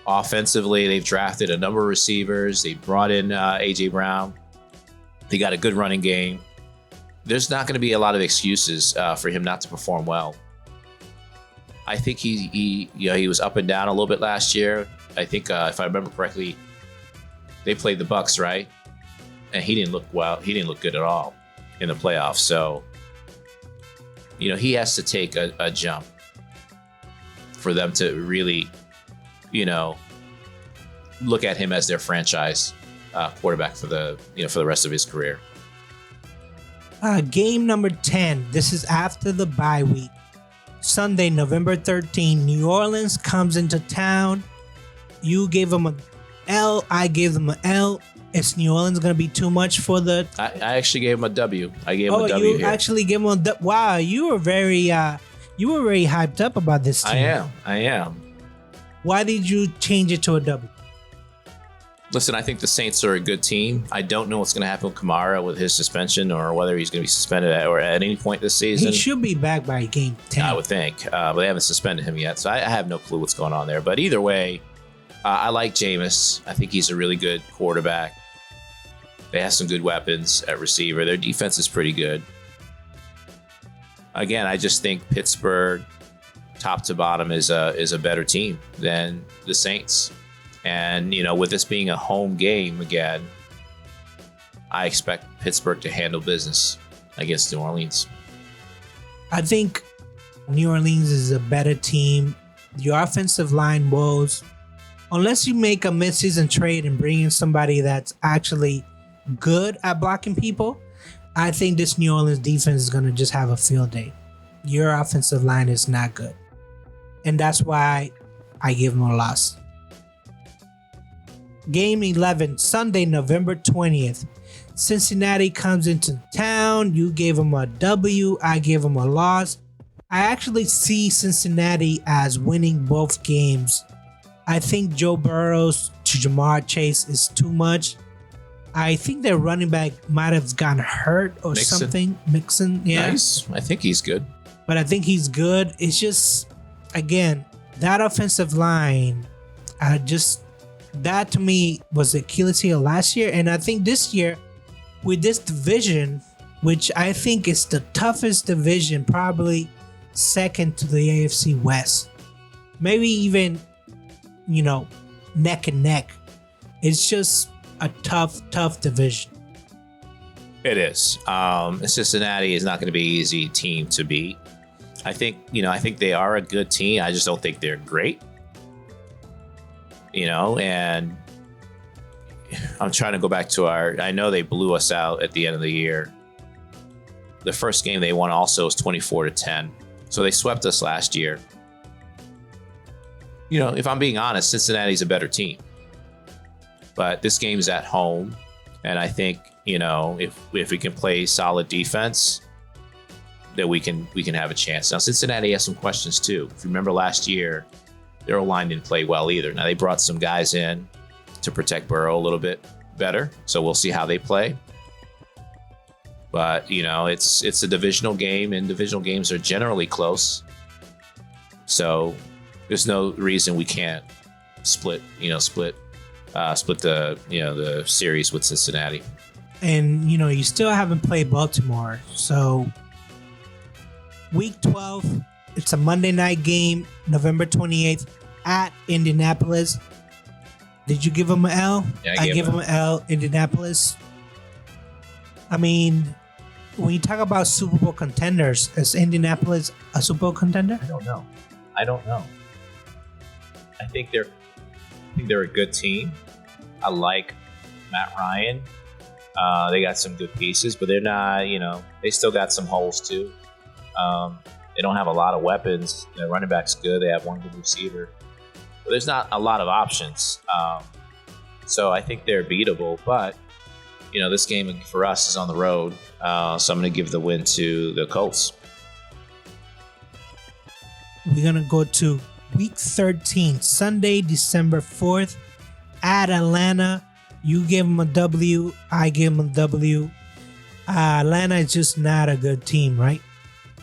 Offensively, they've drafted a number of receivers. They brought in A.J. Brown. They got a good running game. There's not going to be a lot of excuses for him not to perform well. I think he was up and down a little bit last year. I think if I remember correctly, they played the Bucs, right? And he didn't look well. He didn't look good at all in the playoffs. So, he has to take a jump for them to really, look at him as their franchise quarterback for the rest of his career. Game number 10. This is after the bye week. Sunday, November 13, New Orleans comes into town. You gave them an L. I gave them an L. Is New Orleans going to be too much for the... I actually gave him a W. I gave him a W here. You actually gave him a W. Wow, you were very hyped up about this team. I am. Why did you change it to a W? Listen, I think the Saints are a good team. I don't know what's going to happen with Kamara with his suspension or whether he's going to be suspended at any point this season. He should be back by game 10. I would think, but they haven't suspended him yet, so I have no clue what's going on there. But either way, I like Jameis. I think he's a really good quarterback. They have some good weapons at receiver. Their defense is pretty good. Again, I just think Pittsburgh, top to bottom, is a better team than the Saints. And, with this being a home game again, I expect Pittsburgh to handle business against New Orleans. I think New Orleans is a better team. Your offensive line woes, unless you make a midseason trade and bring in somebody that's actually good at blocking people, I think this New Orleans defense is going to just have a field day. Your offensive line is not good. And that's why I give them a loss. Game 11, Sunday, November 20th. Cincinnati comes into town. You gave them a W. I gave them a loss. I actually see Cincinnati as winning both games. I think Joe Burrows to Jamar Chase is too much. I think their running back might have gotten hurt or something. Mixon, yeah. Nice. I think he's good. But I think he's good. It's just, again, that offensive line, that to me was the Achilles heel last year. And I think this year, with this division, which I think is the toughest division, probably second to the AFC West, maybe even, neck and neck. It's just a tough division. It is. Cincinnati is not going to be an easy team to beat. I think they are a good team. I just don't think they're great. And I'm trying to go back to I know they blew us out at the end of the year. The first game they won also was 24-10. So they swept us last year. If I'm being honest, Cincinnati's a better team. But this game's at home. And I think, if we can play solid defense, that we can have a chance. Now, Cincinnati has some questions too. If you remember last year, their O-line didn't play well either. Now, they brought some guys in to protect Burrow a little bit better. So we'll see how they play. But, it's a divisional game, and divisional games are generally close. So there's no reason we can't split the series with Cincinnati. And, you still haven't played Baltimore. So week 12, it's a Monday night game, November 28th at Indianapolis. Did you give them an L? Yeah, I gave them an L, Indianapolis. I mean, when you talk about Super Bowl contenders, is Indianapolis a Super Bowl contender? I don't know. I think they're a good team. I like Matt Ryan. They got some good pieces, but they're not, they still got some holes too. They don't have a lot of weapons. Their running back's good. They have one good receiver. But there's not a lot of options. So I think they're beatable. But, this game for us is on the road. So I'm going to give the win to the Colts. We're going to go to week 13, Sunday, December 4th at Atlanta. You give them a W. I give them a W. Atlanta is just not a good team, right?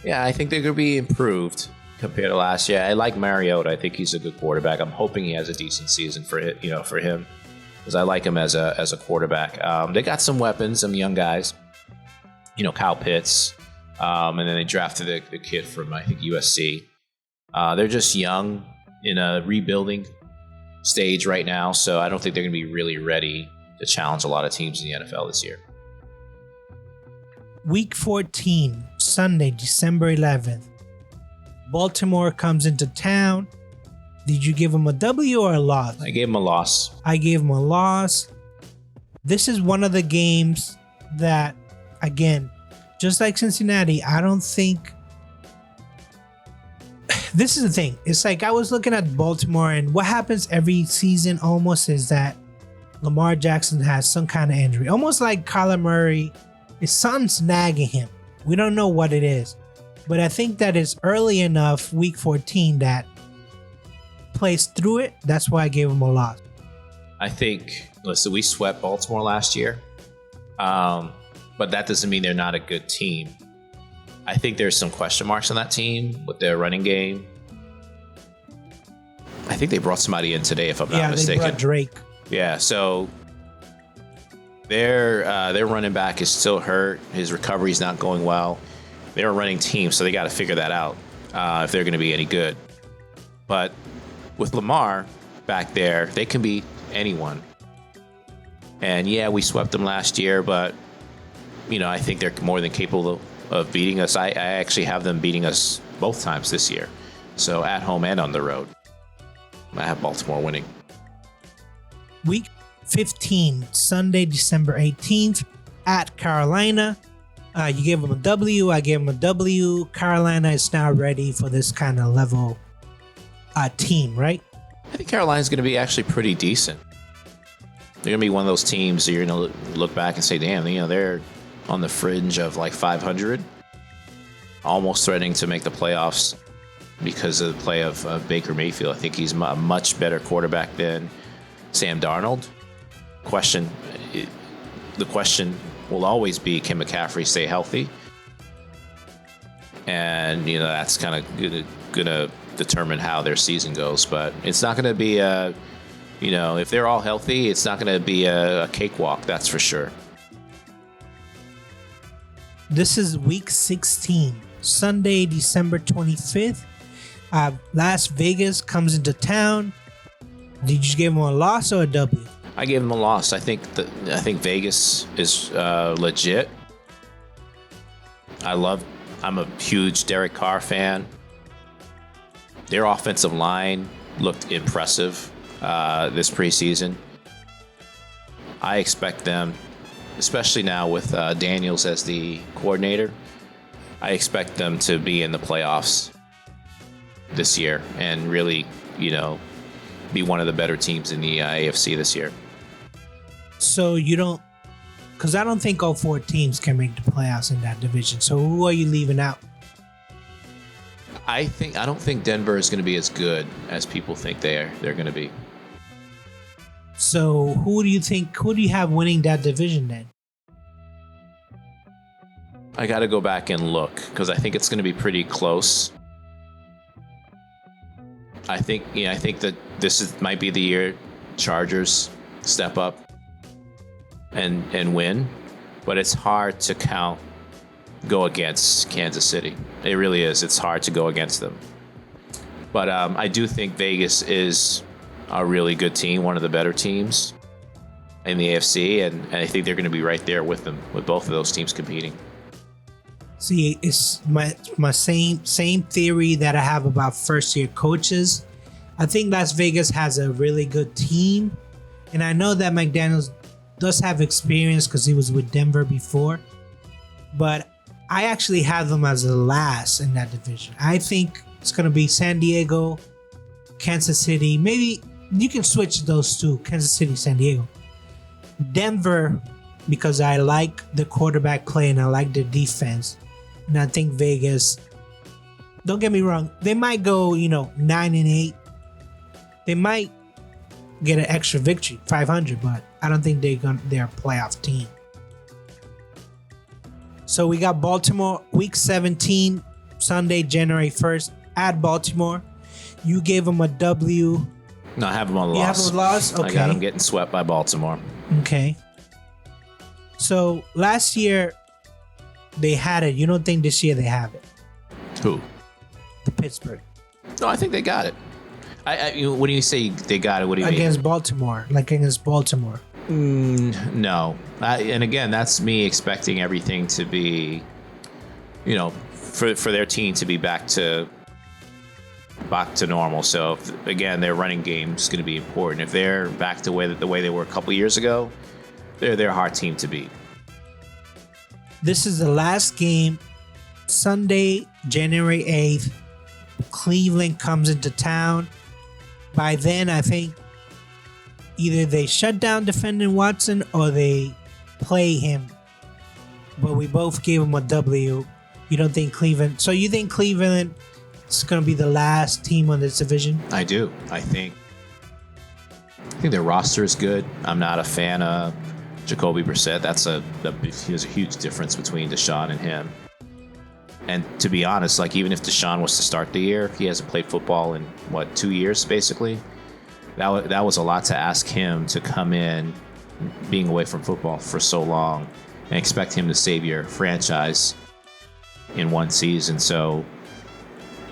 Yeah, I think they're going to be improved compared to last year. I like Mariota. I think he's a good quarterback. I'm hoping he has a decent season for him, because I like him as a quarterback. They got some weapons, some young guys. Kyle Pitts, and then they drafted the kid from I think USC. They're just young in a rebuilding stage right now, so I don't think they're going to be really ready to challenge a lot of teams in the NFL this year. Week 14, Sunday, December 11th. Baltimore comes into town. Did you give them a W or a loss? I gave them a loss. I gave them a loss. This is one of the games that, again, just like Cincinnati, I don't think... This is the thing. It's like I was looking at Baltimore, and what happens every season almost is that Lamar Jackson has some kind of injury. Almost like Kyler Murray. Something's nagging him. We don't know what it is. But I think that it's early enough, week 14, that plays through it. That's why I gave him a loss. I think, listen, we swept Baltimore last year. But that doesn't mean they're not a good team. I think there's some question marks on that team with their running game. I think they brought somebody in today, if I'm not mistaken. Yeah, they brought Drake. Yeah, so their running back is still hurt. His recovery's not going well. They're a running team, so they got to figure that out if they're going to be any good. But with Lamar back there, they can beat anyone. And yeah, we swept them last year, but I think they're more than capable of beating us. I actually have them beating us both times this year. So at home and on the road, I have Baltimore winning. Week 15, Sunday, December 18th, at Carolina. You gave them a W. I gave them a W. Carolina is now ready for this kind of level team, right? I think Carolina's going to be actually pretty decent. They're going to be one of those teams that you're going to look back and say, damn, they're on the fringe of like 500, almost threatening to make the playoffs because of the play of Baker Mayfield. I think he's a much better quarterback than Sam Darnold. The question will always be, can McCaffrey stay healthy? And that's kind of gonna determine how their season goes. But it's not going to be if they're all healthy, it's not going to be a cakewalk. That's for sure. This is week 16, Sunday, December 25th. Las Vegas comes into town. Did you give them a loss or a W? I gave them a loss. I think Vegas is legit. I'm a huge Derek Carr fan. Their offensive line looked impressive this preseason. I expect them, especially now with Daniels as the coordinator, I expect them to be in the playoffs this year and really, be one of the better teams in the AFC this year. So you don't, because I don't think all 4 teams can make the playoffs in that division. So who are you leaving out? I don't think Denver is going to be as good as people think they're going to be. So who do you have winning that division then? I got to go back and look because I think it's going to be pretty close. I think that might be the year Chargers step up and win, but it's hard to go against Kansas City. It really is. It's hard to go against them. But I do think Vegas is a really good team, one of the better teams in the AFC, and I think they're going to be right there with them, with both of those teams competing. See, it's my same theory that I have about first-year coaches. I think Las Vegas has a really good team, and I know that McDaniels does have experience because he was with Denver before, but I actually have them as the last in that division. I think it's going to be San Diego, Kansas City. Maybe you can switch those two, Kansas City, San Diego. Denver, because I like the quarterback play and I like the defense. And I think Vegas, don't get me wrong, they might go, 9-8. They might get an extra victory, 500, but I don't think they're a playoff team. So we got Baltimore, week 17, Sunday, January 1st, at Baltimore. You gave them a W. No, I have them on loss. You have them a loss? Okay. I got them getting swept by Baltimore. Okay. So last year, they had it. You don't think this year they have it? Who? The Pittsburgh. No, I think they got it. When you say they got it, what do you mean? Against Baltimore. No. And again, that's me expecting everything to be, for their team to be back to normal. So, again, their running game is going to be important. If they're back to the way they were a couple years ago, they're a hard team to beat. This is the last game, Sunday, January 8th. Cleveland comes into town. By then, I think either they shut down defending Watson or they play him. But we both gave him a W. You don't think Cleveland... So you think Cleveland is going to be the last team on this division? I do. I think their roster is good. I'm not a fan of Jacoby Brissett. There's a huge difference between Deshaun and him. And to be honest, even if Deshaun was to start the year, he hasn't played football in 2 years basically. That was a lot to ask him to come in, being away from football for so long, and expect him to save your franchise in one season. So,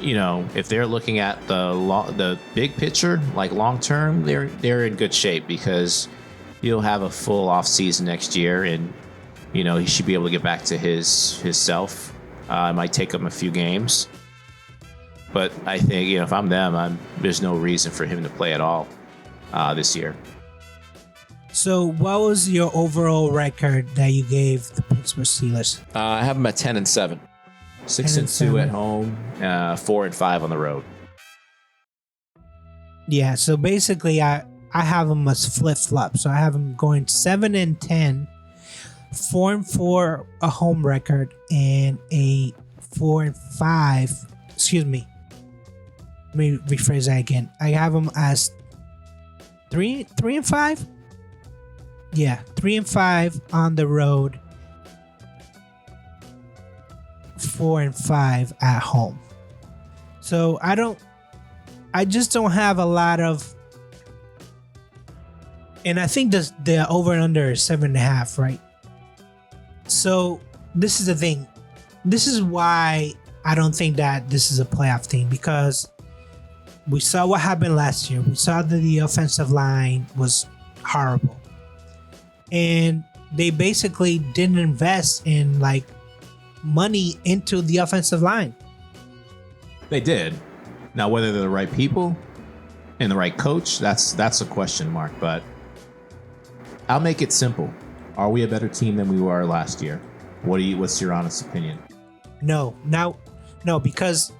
if they're looking at the big picture, long term, they're in good shape because he'll have a full off season next year, and he should be able to get back to his self. It might take him a few games, but I think if I'm them, there's no reason for him to play at all this year. So, what was your overall record that you gave the Pittsburgh Steelers? I have them at 10-7. 6-2 at home, 4-5 on the road. Yeah, so basically, I have them as flip-flop. So I have them going 7-10, 4-4 a home record, and a 4-5. Excuse me. Let me rephrase that again. I have them as 3-5. Yeah, 3-5 on the road, 4-5 at home. So I just don't have a lot of, and I think the over and under is 7.5, right? So this is the thing. This is why I don't think that this is a playoff team, because we saw what happened last year. We saw that the offensive line was horrible. And they basically didn't invest in money into the offensive line. They did. Now, whether they're the right people and the right coach, that's a question mark. But I'll make it simple. Are we a better team than we were last year? What's your honest opinion? No, because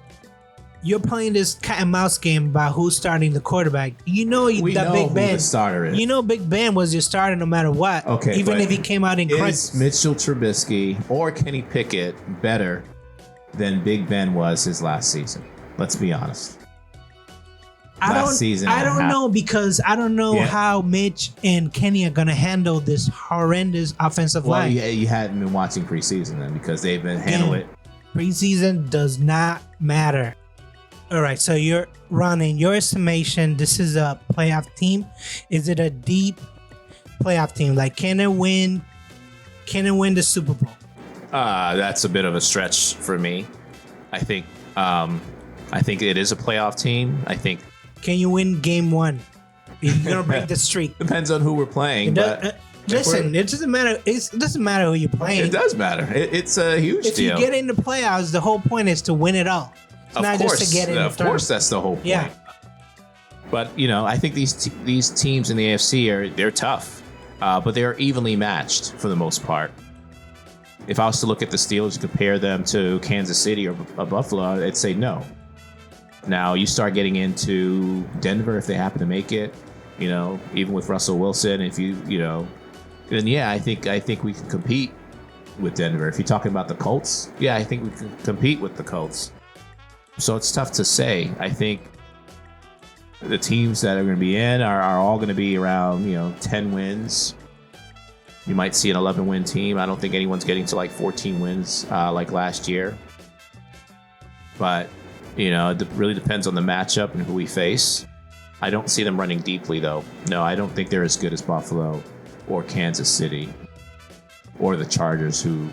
you're playing this cat and mouse game about who's starting the quarterback. We know Big who Ben. the starter is. Big Ben was your starter no matter what. Okay, even but if he came out in crisis. Is Mitchell Trubisky or Kenny Pickett better than Big Ben was his last season? Let's be honest. I don't know, because I don't know how Mitch and Kenny are going to handle this horrendous offensive line. Well, you hadn't been watching preseason then, because they've been handling it. Preseason does not matter. All right, so you're running your estimation. This is a playoff team. Is it a deep playoff team? Can it win the Super Bowl? That's a bit of a stretch for me. I think it is a playoff team. I think. Can you win game 1? You're gonna break the streak. Depends on who we're playing. Listen, it doesn't matter. It doesn't matter who you're playing. It does matter. It's a huge deal. If you get in the playoffs, the whole point is to win it all. It's not just to get in. Of course, that's the whole point. Yeah. But I think these teams in the AFC they're tough, but they're evenly matched for the most part. If I was to look at the Steelers and compare them to Kansas City or Buffalo, I'd say no. Now you start getting into Denver if they happen to make it. Even with Russell Wilson, if then I think we can compete with Denver. If you're talking about the Colts, I think we can compete with the Colts. So it's tough to say. I think the teams that are going to be in are all going to be around 10 wins. You might see an 11-win team. I don't think anyone's getting to 14 wins like last year. But it really depends on the matchup and who we face. I don't see them running deeply, though. No, I don't think they're as good as Buffalo or Kansas City or the Chargers, who,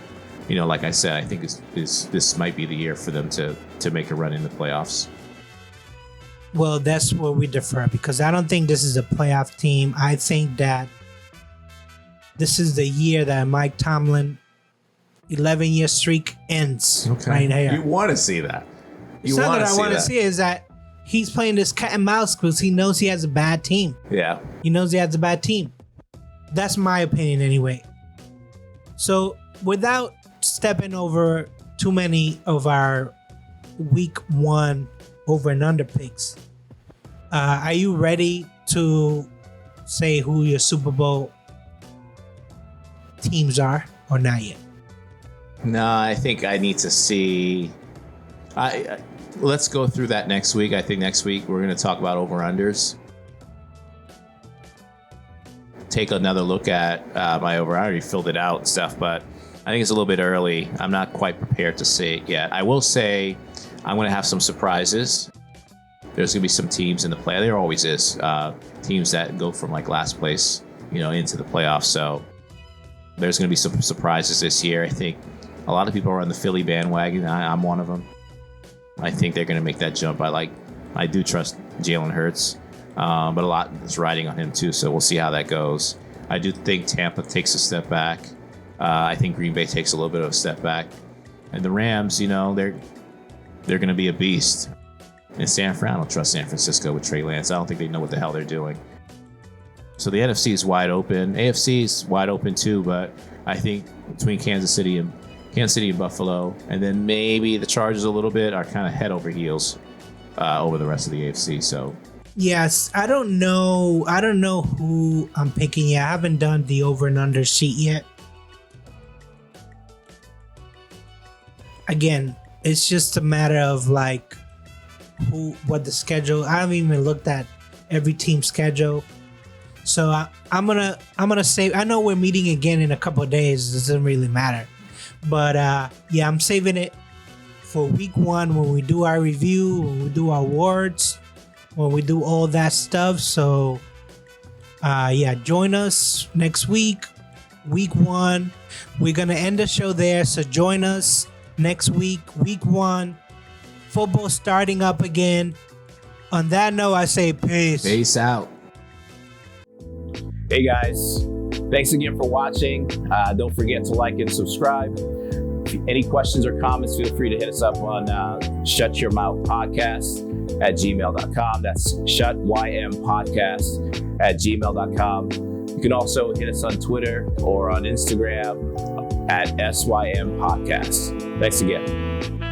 like I said, I think this might be the year for them to make a run in the playoffs. Well, that's where we differ, because I don't think this is a playoff team. I think that this is the year that Mike Tomlin 11-year streak ends right here. You want to see that. It's not that I want to see it, is that he's playing this cat and mouse because he knows he has a bad team. Yeah. He knows he has a bad team. That's my opinion anyway. So without stepping over too many of our week 1 over and under picks, are you ready to say who your Super Bowl teams are, or not yet? No, I think I need to see. Let's go through that next week. I think next week we're going to talk about over-unders. Take another look at my over. I already filled it out and stuff, but I think it's a little bit early. I'm not quite prepared to say it yet. I will say I'm going to have some surprises. There's going to be some teams in the play. There always is. Teams that go from last place, into the playoffs. So there's going to be some surprises this year. I think a lot of people are on the Philly bandwagon. I'm one of them. I think they're going to make that jump. I do trust Jalen Hurts, but a lot is riding on him too. So we'll see how that goes. I do think Tampa takes a step back. I think Green Bay takes a little bit of a step back. And the Rams, you know, they're going to be a beast. And San Fran, I don't trust San Francisco with Trey Lance. I don't think they know what the hell they're doing. So the NFC is wide open. AFC is wide open too, but I think between Kansas City and Buffalo, and then maybe the Chargers a little bit, are kind of head over heels over the rest of the AFC. So yes, I don't know who I'm picking yet. I haven't done the over and under sheet yet. Again, it's just a matter of like what the schedule. I haven't even looked at every team's schedule. So I'm gonna say, I know we're meeting again in a couple of days. It doesn't really matter, but yeah, I'm saving it for week 1 when we do our review, when we do our awards, when we do all that stuff. So yeah, join us next week, week 1. We're gonna end the show there. So join us next week, week 1. Football starting up again. On that note, I say peace. Peace out. Hey guys, thanks again for watching. Don't forget to like and subscribe. Any questions or comments, feel free to hit us up on shutyourmouthpodcast@gmail.com. That's shutympodcast@gmail.com. You can also hit us on Twitter or on Instagram at SYM Podcast. Thanks again.